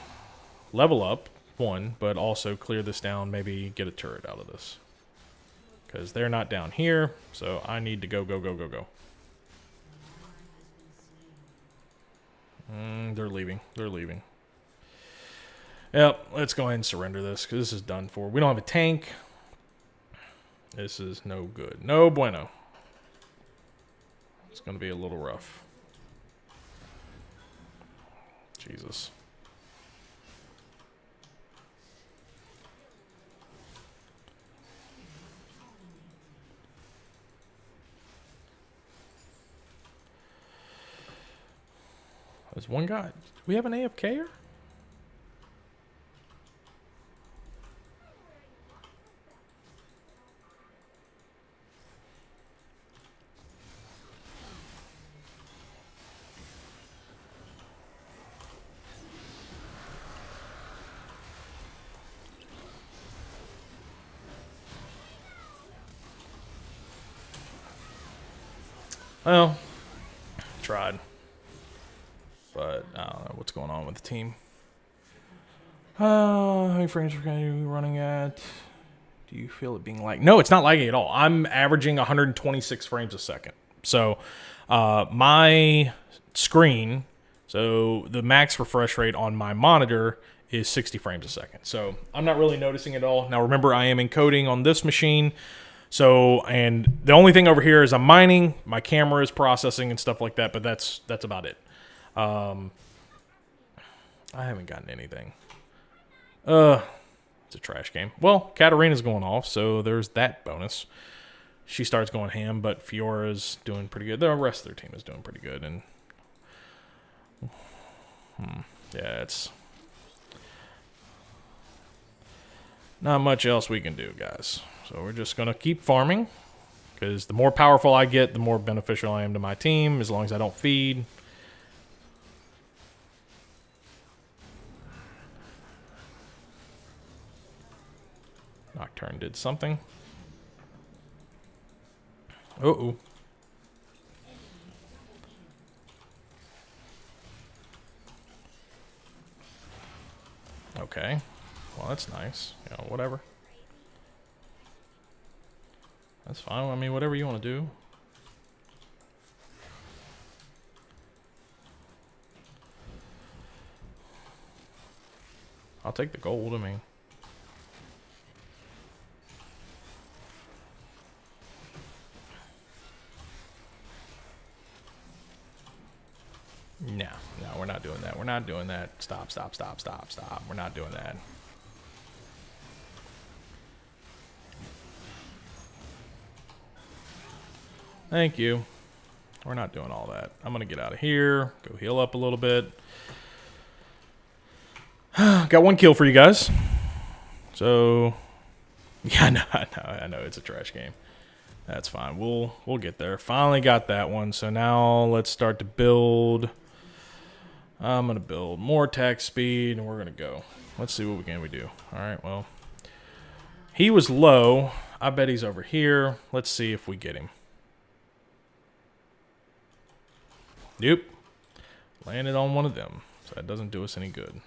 level up, one, but also clear this down, maybe get a turret out of this. Because they're not down here, so I need to go. They're leaving. They're leaving. Yep, let's go ahead and surrender this, because this is done for. We don't have a tank. This is no good. No bueno. It's going to be a little rough. Jesus. There's one guy. Do we have an AFKer? Well, tried. But I don't know what's going on with the team. How many frames are you running at? Do you feel it being lag? No, it's not lagging at all. I'm averaging 126 frames a second. So my screen, so the max refresh rate on my monitor is 60 frames a second. So I'm not really noticing it at all. Now remember, I am encoding on this machine. So, and the only thing over here is I'm mining, my camera is processing and stuff like that, but that's about it. I haven't gotten anything. It's a trash game. Well, Katarina's going off, so there's that bonus. She starts going ham, but Fiora's doing pretty good. The rest of their team is doing pretty good, and yeah, it's not much else we can do, guys. So we're just gonna keep farming, because the more powerful I get, the more beneficial I am to my team, as long as I don't feed. Nocturne did something. Uh-oh. Okay. Well, that's nice. You know, whatever. That's fine. I mean, whatever you want to do. I'll take the gold, I mean. No, we're not doing that. We're not doing that. Stop. We're not doing that. Thank you. We're not doing all that. I'm going to get out of here. Go heal up a little bit. Got one kill for you guys. So, yeah, I know it's a trash game. That's fine. We'll get there. Finally got that one. So now let's start to build. I'm going to build more attack speed, and we're going to go. Let's see what we do. All right, well. He was low. I bet he's over here. Let's see if we get him. Nope. Landed on one of them. So that doesn't do us any good.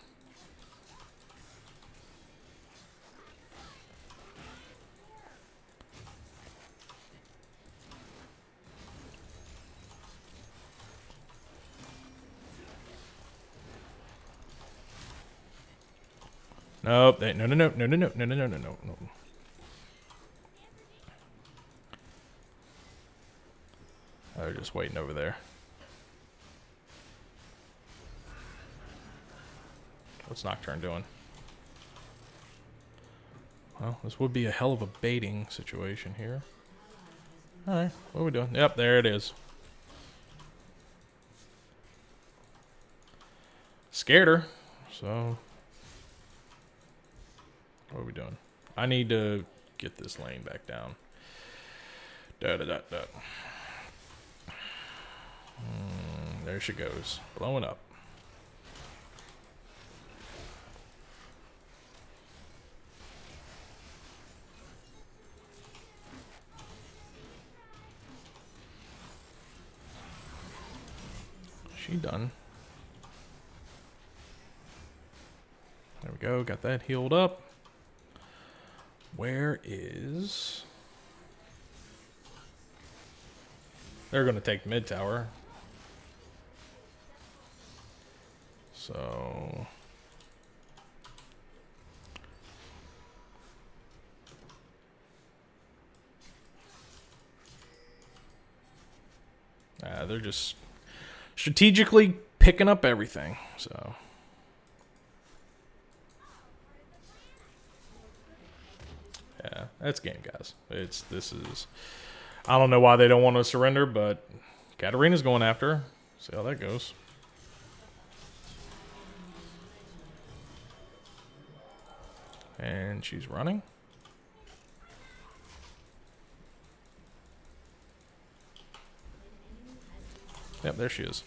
Nope. No. They're just waiting over there. What's Nocturne doing? Well, this would be a hell of a baiting situation here. Alright, what are we doing? Yep, there it is. Scared her, so... What are we doing? I need to get this lane back down. There she goes. Blowing up. She done. There we go. Got that healed up. Where is... They're going to take mid tower. So... they're just strategically picking up everything. So... Yeah, that's game, guys. This is... I don't know why they don't want to surrender, but Katarina's going after her. See how that goes. And she's running. Yep, there she is.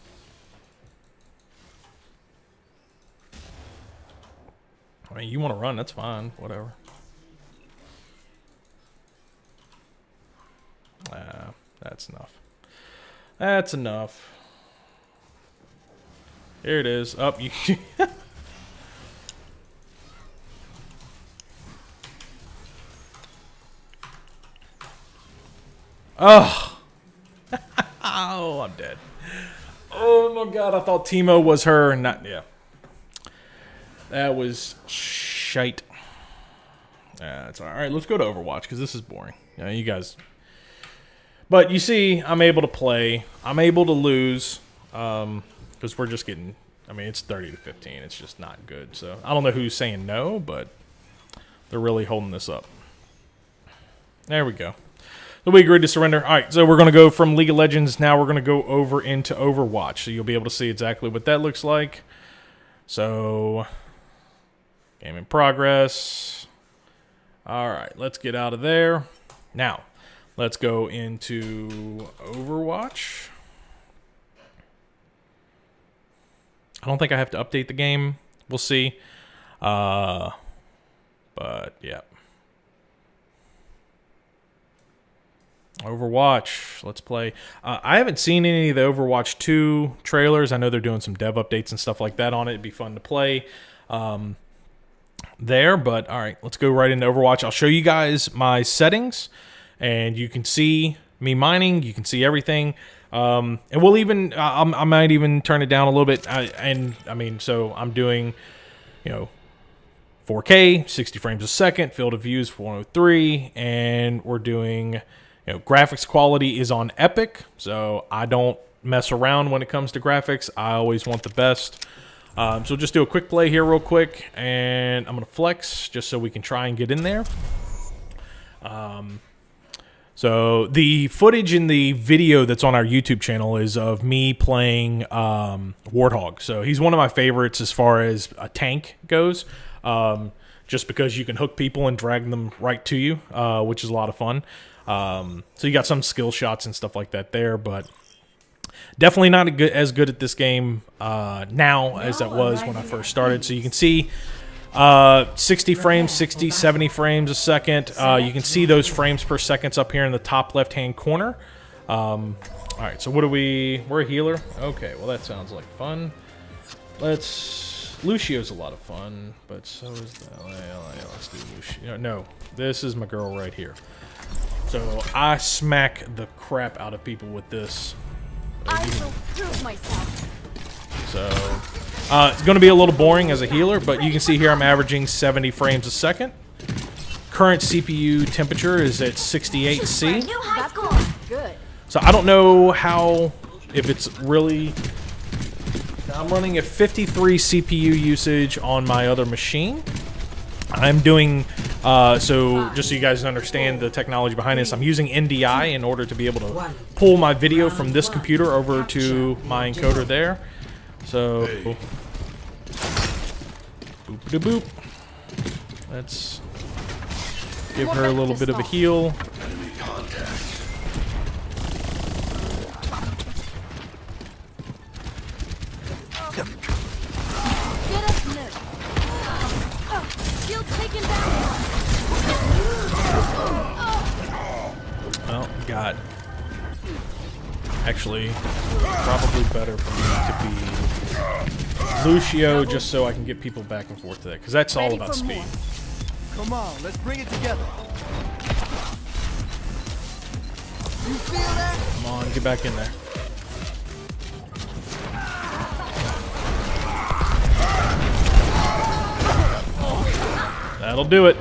I mean, you want to run, that's fine. Whatever. That's enough. That's enough. Here it is. Up, you. Oh. Oh, I'm dead. Oh my god, I thought Timo was her. Not, yeah. That was shite. That's all right. Let's go to Overwatch because this is boring. You guys. But you see, I'm able to play. I'm able to lose because we're just getting. I mean, it's 30-15. It's just not good. So I don't know who's saying no, but they're really holding this up. There we go. So we agreed to surrender. All right, so we're going to go from League of Legends. Now we're going to go over into Overwatch. So you'll be able to see exactly what that looks like. So, game in progress. All right, let's get out of there. Now, let's go into Overwatch. I don't think I have to update the game. We'll see. But, yeah. Overwatch, let's play. I haven't seen any of the Overwatch 2 trailers. I know they're doing some dev updates and stuff like that on it. It'd be fun to play there. But, all right, let's go right into Overwatch. I'll show you guys my settings, and you can see me mining. You can see everything. And we'll even, I might even turn it down a little bit. So I'm doing, 4K, 60 frames a second, field of view is 403, and we're doing... graphics quality is on Epic, so I don't mess around when it comes to graphics. I always want the best. So just do a quick play here real quick, and I'm going to flex just so we can try and get in there. So the footage in the video that's on our YouTube channel is of me playing Warthog. So he's one of my favorites as far as a tank goes, just because you can hook people and drag them right to you, which is a lot of fun. So you got some skill shots and stuff like that there, but definitely not as good at this game now as it was when I first started. So you can see 60 frames, 60, 70 frames a second. You can see those frames per second up here in the top left-hand corner. All right, so what are we? We're a healer. Okay, well, that sounds like fun. Lucio's a lot of fun, but so is the let's do Lucio. No, this is my girl right here. So I smack the crap out of people with this. I will prove myself. So it's going to be a little boring as a healer, but you can see here I'm averaging 70 frames a second. Current CPU temperature is at 68C. Good. So I don't know if it's really... I'm running a 53 CPU usage on my other machine. I'm doing... so just so you guys understand the technology behind this, I'm using NDI in order to be able to pull my video from this computer over to my encoder there. So, boop-de-boop. Let's give her a little bit of a heal. Oh, God. Actually, probably better for me to be Lucio just so I can get people back and forth to that, because that's all about speed. Come on, let's bring it together. You feel that? Come on, get back in there. That'll do it.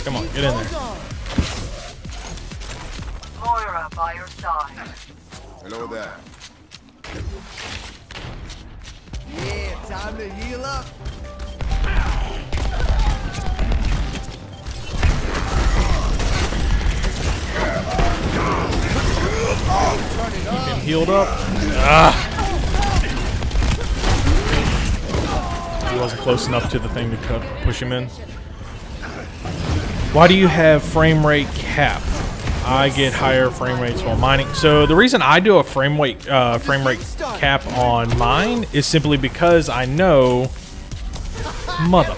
Come on, get in there. Moira by your side. Hello there. Yeah, time to heal up. Keep him healed up. Ah. He wasn't close enough to the thing to push him in. Why do you have frame rate cap? I get higher frame rates while mining. So the reason I do a frame rate cap on mine is simply because I know Mother.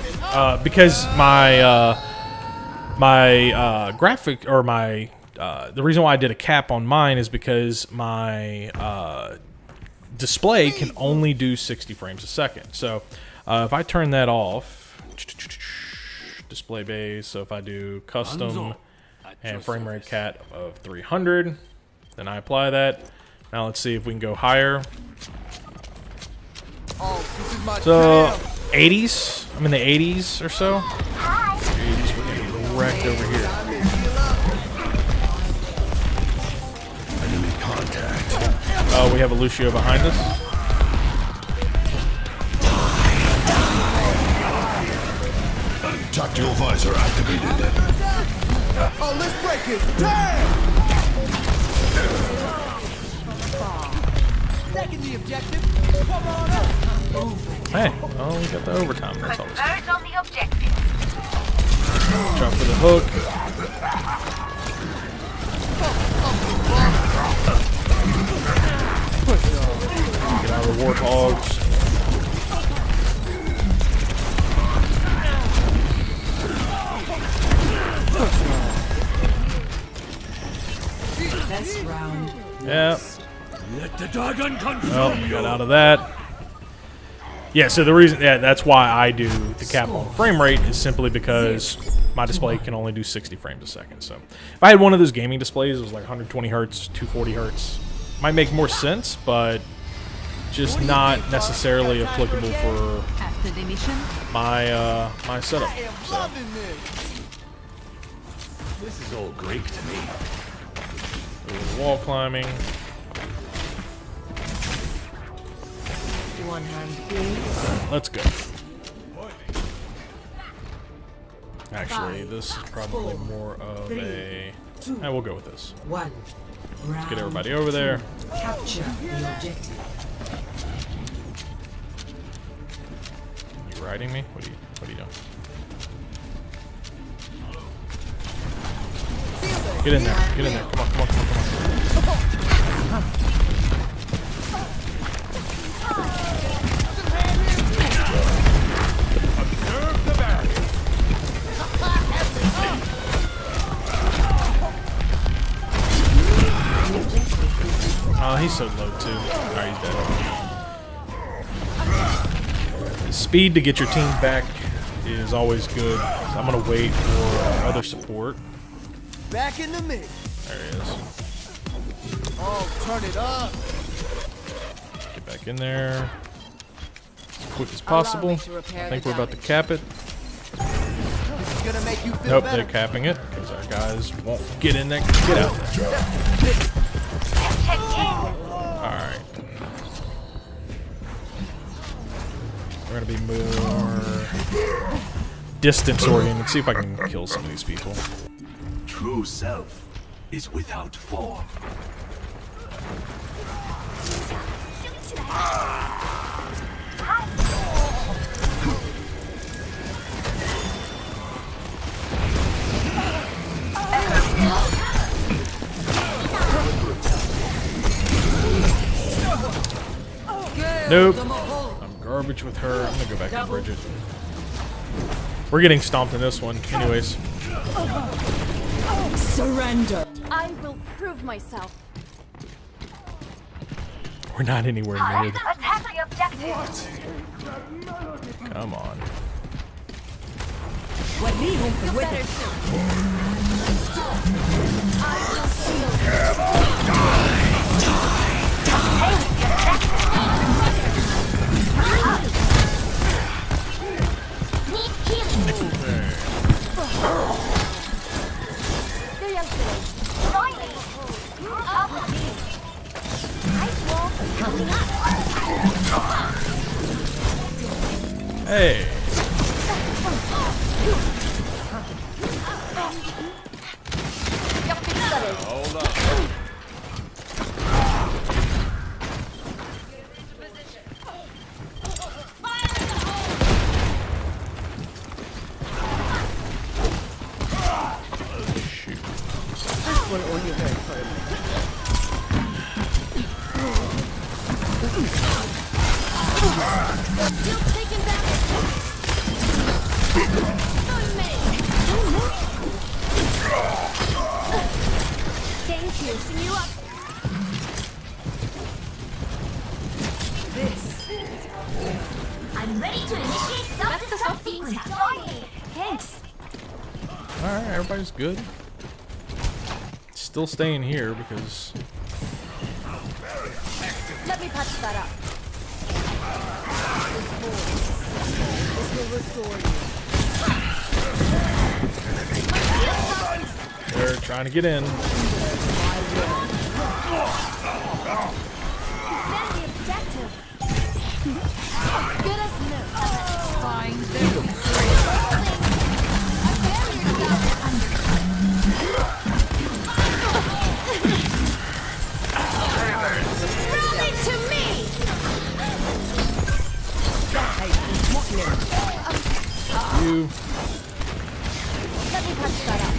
Because my graphic, or my the reason why I did a cap on mine is because my display can only do 60 frames a second. So if I turn that off, display base, so if I do custom and frame rate cap of 300, then I apply that. Now let's see if we can go higher. Oh, this is my So jam. 80s, I'm in the 80s or so. 80s, we're getting wrecked over here. Time to heal up. Enemy contact. Oh, we have a Lucio behind us. Tactical visor activated. Oh, let's break it. Damn! Taking the objective. Come on up. Hey, oh, we got the overtime. That's all. Birds on the objective. Drop for the hook. Get our reward hogs. Best round. Yeah. Let the dragon confirm Well, we got out of that. Yeah, so the reason, that's why I do the cap on frame rate is simply because my display can only do 60 frames a second. So if I had one of those gaming displays, it was like 120 hertz, 240 hertz, might make more sense, but just not necessarily applicable for After the mission, my my setup. I am So, loving this. This is all Greek to me. a little wall climbing. one hand please. Let's go. Actually, this is probably more of a. We'll go with this. One. Round Get everybody over there. Capture the objective. You riding me? What are you doing? Get in there. Get in there. Come on, come on, come on, come on. Oh, he's so low too. Alright, he's dead. Speed to get your team back is always good. So I'm gonna wait for other support. Back in the mix. There he is. Oh, turn it up. Get back in there. As quick as possible. I think we're about to cap it. This is gonna make you feel Nope, better. they're capping it because our guys won't get in there. Get out there. Alright. We're gonna be more distance oriented. See if I can kill some of these people. True self is without form. Nope. I'm garbage with her. I'm gonna go back to Bridget. We're getting stomped in this one, anyways. Surrender. I will prove myself. We're not anywhere near the. Attack the objective. Come on. Feel better soon. I will Hey. Hold up. Shoot. Still taking back. Piercing you up. I'm ready to initiate self-destruct. Thanks. All right, everybody's good. Still staying here because Let me patch that up. This will restore you. they're trying to get in. Defend the objective. Good as new. Fine. Roll it to me. You. Let me patch that up.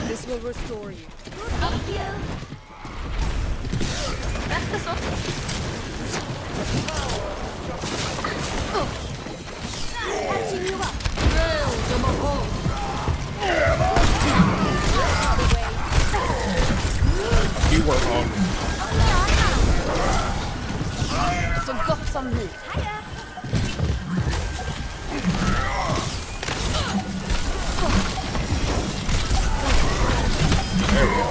This will restore you. Thank you. Patching you up. You work on. Så gott som nu. There we go.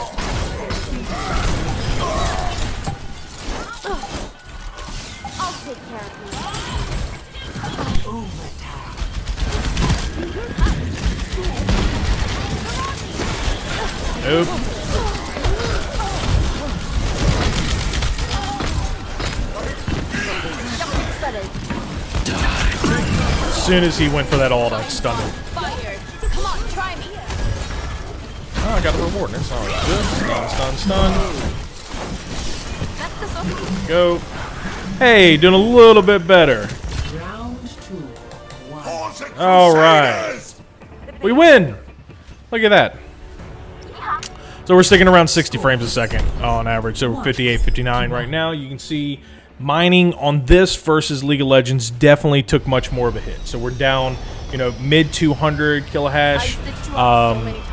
I'll take care of you. Nope. As soon as he went for that ult, I stunned him. Fired. Come on, try me. Oh, I got a reward. That's always good. Stun. Go. Hey, doing a little bit better. Round 2. 1. All right. We win. Look at that. So we're sticking around 60 frames a second on average. So we're 58, 59 right now. You can see mining on this versus League of Legends definitely took much more of a hit. So we're down, mid 200 kilohash.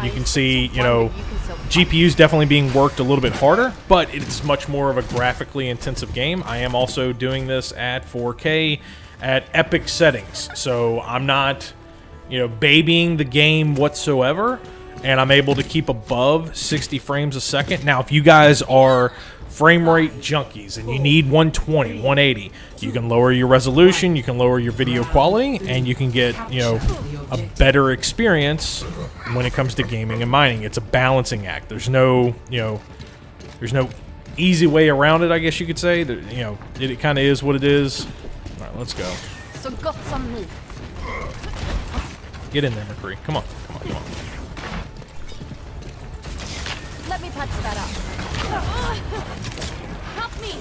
You can see, GPU's definitely being worked a little bit harder, but it's much more of a graphically intensive game. I am also doing this at 4K at epic settings. So I'm not, babying the game whatsoever, and I'm able to keep above 60 frames a second. Now, if you guys are frame rate junkies and you need 120, 180, you can lower your resolution, you can lower your video quality, and you can get, a better experience when it comes to gaming and mining. It's a balancing act. There's no, there's no easy way around it, I guess you could say. It kind of is what it is. All right, let's go. Så gott som nu. Get in there, McCree. Come on. Let me patch that up. Help me.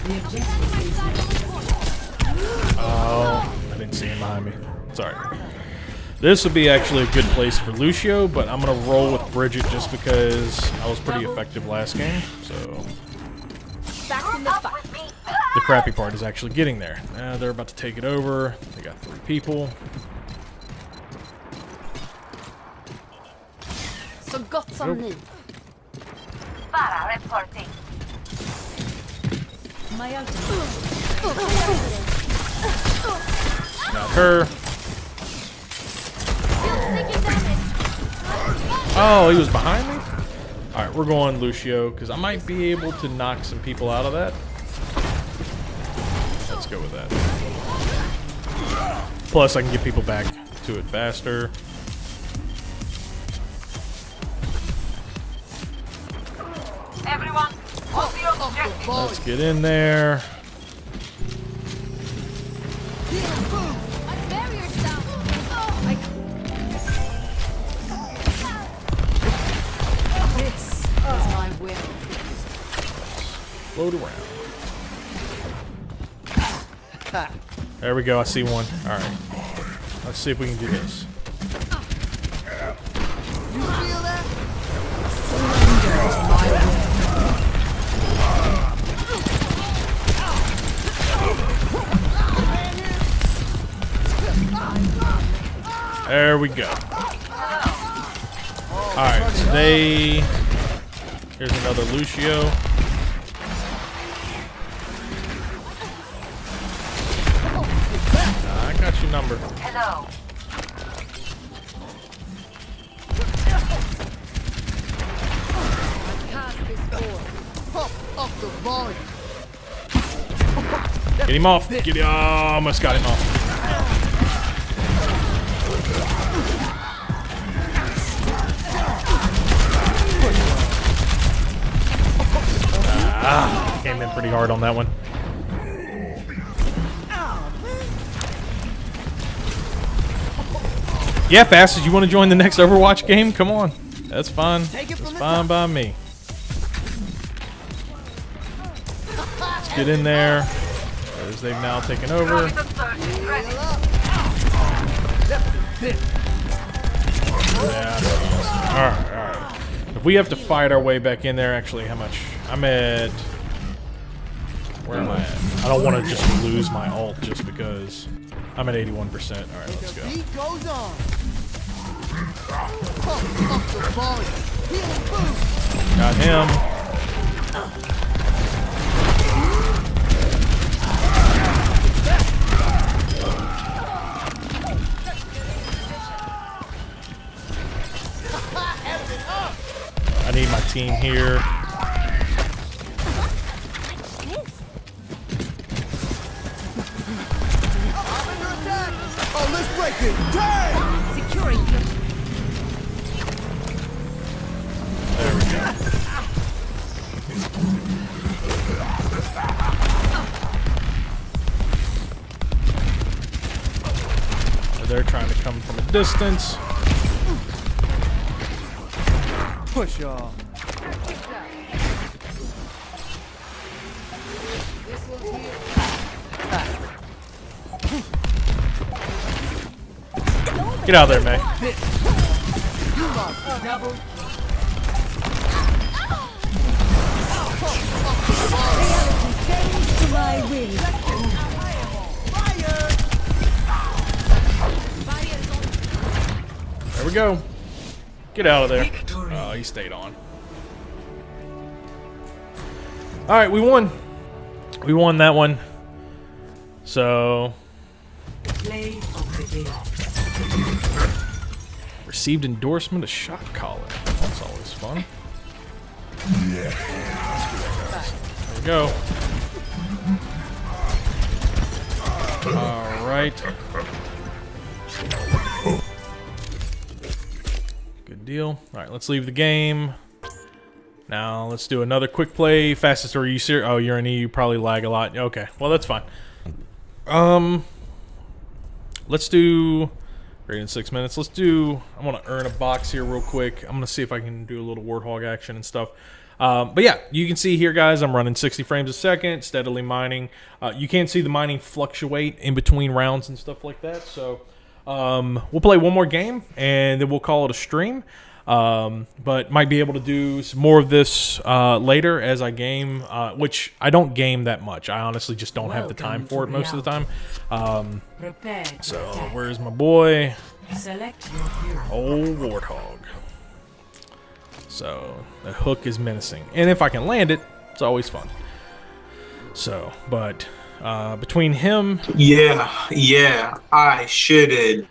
The objective is Oh, I didn't see him behind me. Sorry. This would be actually a good place for Lucio, but I'm going to roll with Bridget just because I was pretty effective last game. So Back in the fight. the crappy part is actually getting there. They're about to take it over. They got 3 people. Så gott som nu. Para reporting. my ultimate. Got her. Oh, he was behind me? Alright, we're going Lucio, because I might be able to knock some people out of that. Let's go with that. Plus, I can get people back to it faster. Everyone, hold the objective. Let's get in there. Barriers down. This is my will. Load around. There we go, I see one. Alright. Let's see if we can do this. You feel that? There we go. Alright, so they... Here's another Lucio. I got your number. Hello. Cast this forward. Pump up the volume. Get him off. Get him. Oh, almost got him off. Came in pretty hard on that one. Yeah, Fastest, you want to join the next Overwatch game? Come on. That's fine. That's fine by me. Let's get in there. As they've now taken over. Yeah. Alright, alright. If we have to fight our way back in there, actually, how much? I'm at... Where am I at? I don't want to just lose my ult just because. I'm at 81%. Alright, let's go. Beat goes on. Pump up the volume. Healing boost. Got him. I need my team here. I'm under attack. Oh, let's break it. Damn. Securing you. There we go. They're trying to come from a distance. Push off. This one's here. Get out of there, May. You lost. Double. Bend to my will. There we go. Get out of there. Oh, he stayed on. Alright, we won. We won that one. So... Play of the game. Received endorsement of shot collar. That's always fun. There we go. Alright. Good deal. Alright, let's leave the game. Now, let's do another quick play. Fastest, are you serious? Oh, you're in E, you probably lag a lot. Okay, well, that's fine. Let's do... Greater than 6 minutes. Let's do... I want to earn a box here real quick. I'm going to see if I can do a little Warthog action and stuff. But yeah, you can see here, guys, I'm running 60 frames a second, steadily mining. You can see the mining fluctuate in between rounds and stuff like that. So we'll play one more game, and then we'll call it a stream. But might be able to do some more of this later as I game, which I don't game that much. I honestly just don't have the time for it most of the time. So where's my boy? Select your hero. Old Warthog. So the hook is menacing, and if I can land it, it's always fun. So, but between him, Yeah, I should.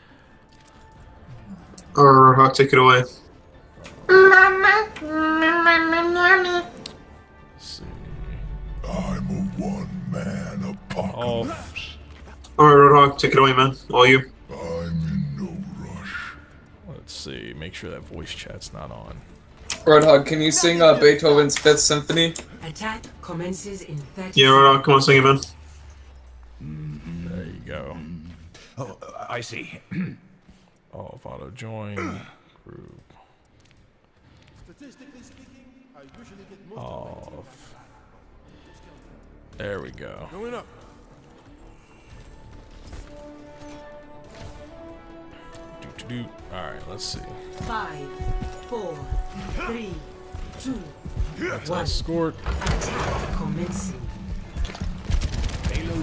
Or I'll take it away. let's see, I'm a one-man apocalypse. off. Alright, Roadhog, take it away, man. All you. I'm in no rush. Let's see, make sure that voice chat's not on. Roadhog, can you sing Beethoven's Fifth Symphony? Attack commences in 30 Yeah, Roadhog, come on, sing it, man. There you go. Oh, I see. Off auto join group. Off. There we go. Going up. Do. All right, let's see. 5, 4, 3, 2, That's escort. attack commencing.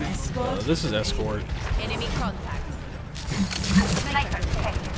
Escort. This is escort. Enemy contact. Sniper detected.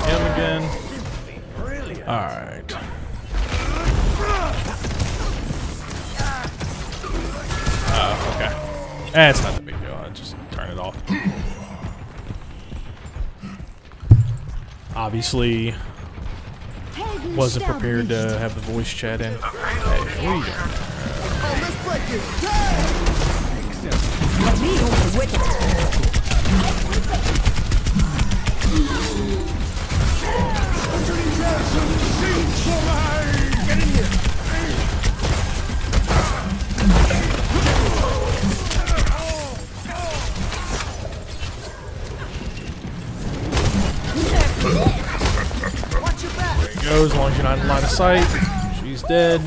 Him again. Alright. Okay. It's not that big deal. I just turn it off. Obviously, wasn't prepared to have the voice chat in. Hey, what are you doing? Oh, let's break it down! Let me hold the wicket. Get in here! Watch your back! There he goes, as long as you're not in line of sight. She's dead.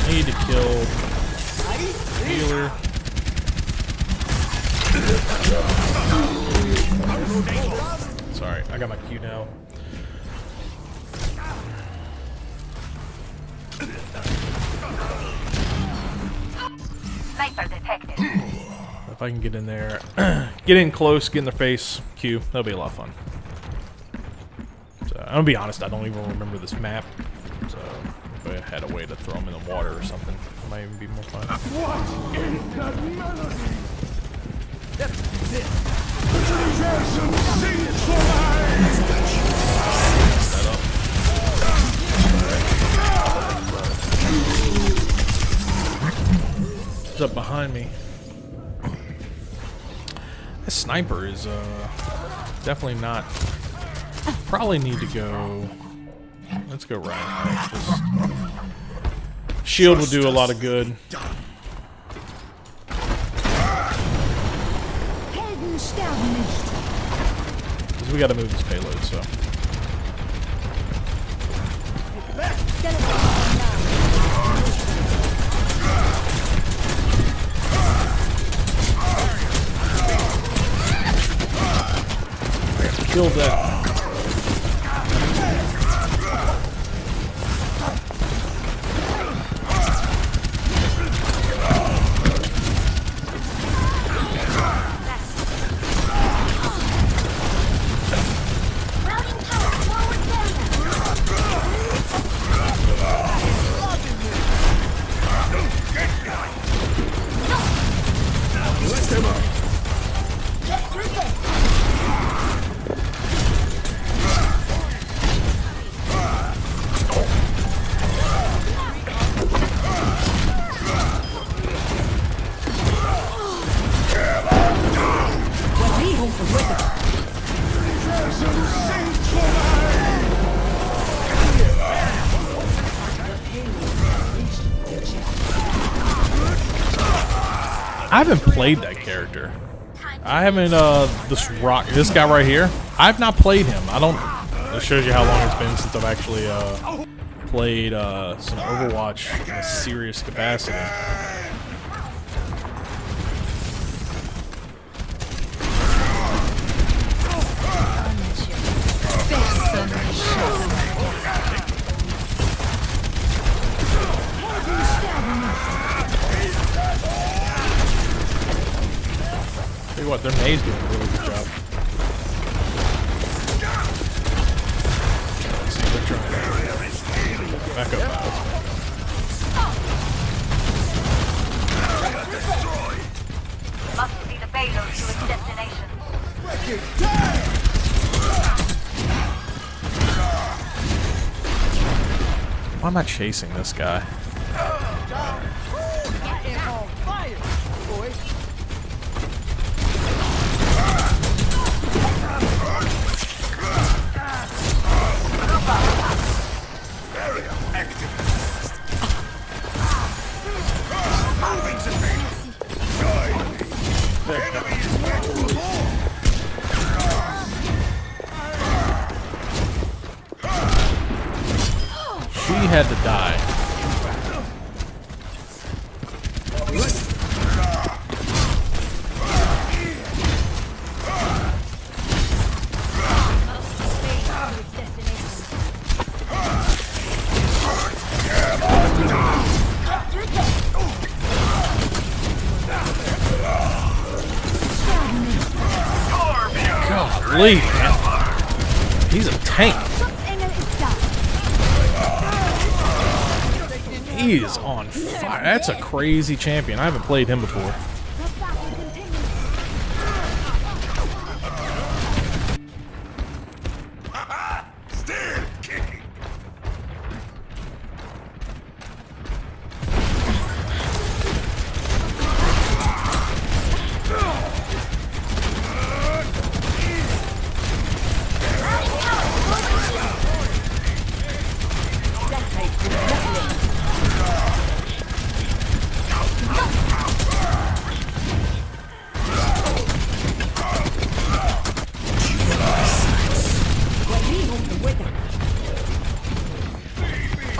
Need to kill healer. Sorry, I got my Q now. Sniper detected. If I can get in there, get in close, get in their face, Q, that'll be a lot of fun. So, I'm gonna be honest, I don't even remember this map. So, if I had a way to throw them in the water or something, it might even be more fun. What is that melody? That's it. Set up. What's up behind me? This sniper is definitely not. Probably need to go. Let's go right. Shield will do a lot of good. Helden sterben nicht. Because we got to move this payload, so. Killed that. I haven't played that character. I haven't, this guy right here, I've not played him. I don't, it shows you how long it's been since I've actually, played, some Overwatch in a serious capacity. Tell you what, their nades doing a really good job. Let's see, they're trying to back up. Must be the payload to its destination. Why am I chasing this guy? On fire, boy. She had to die. Golly, man. He's a tank. Schutzengel ist da. He is on fire. That's a crazy champion. I haven't played him before. The battle continues. Still kicking.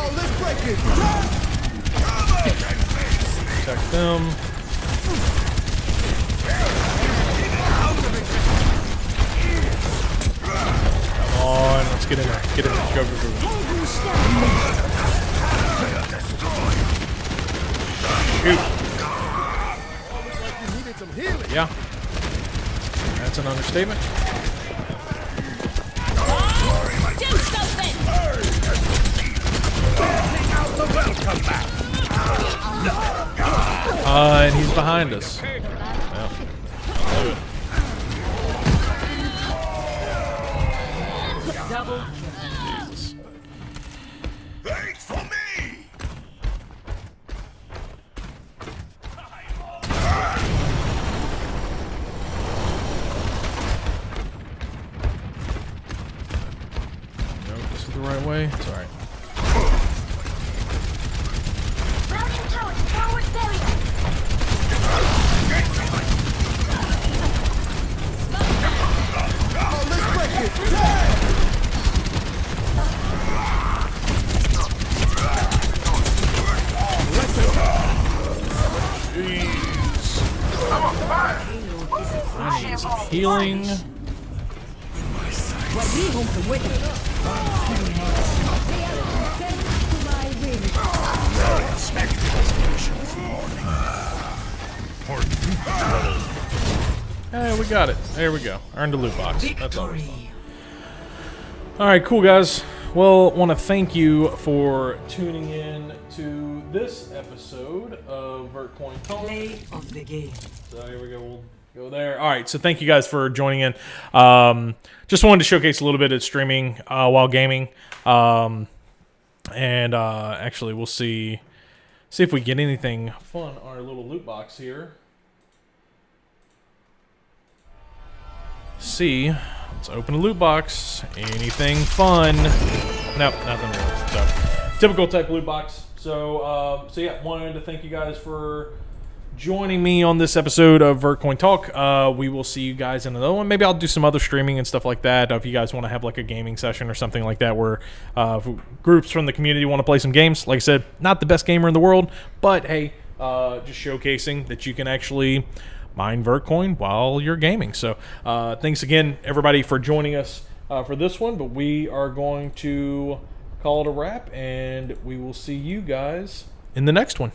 Oh, let's break it. Check them. Come on, let's get in there. Get in there. Go, go, go. Shoot. You needed some healing. Yeah. That's an understatement. Do something! And he's behind us. Yeah. Double. Jesus. Wait for me. No, this is the right way. It's alright. Rallying towards forward barrier. Oh, let's break it. I need some healing. Hey, we got it. There we go. Earned a loot box. That's all. Victory. Alright, cool guys. Well, want to thank you for tuning in to this episode of Vertcoin Talk. Play of the game. So here we go. We'll go there. All right. So thank you guys for joining in. Just wanted to showcase a little bit of streaming while gaming. Actually, we'll see if we get anything fun on our little loot box here. See. Let's open a loot box. Anything fun? Nope, nothing really. So typical type loot box. So yeah, wanted to thank you guys for joining me on this episode of Vertcoin Talk. We will see you guys in another one. Maybe I'll do some other streaming and stuff like that. If you guys want to have like a gaming session or something like that where groups from the community want to play some games. Like I said, not the best gamer in the world, but hey, just showcasing that you can actually mine Vertcoin while you're gaming. So thanks again, everybody, for joining us for this one. But we are going to call it a wrap, and we will see you guys in the next one.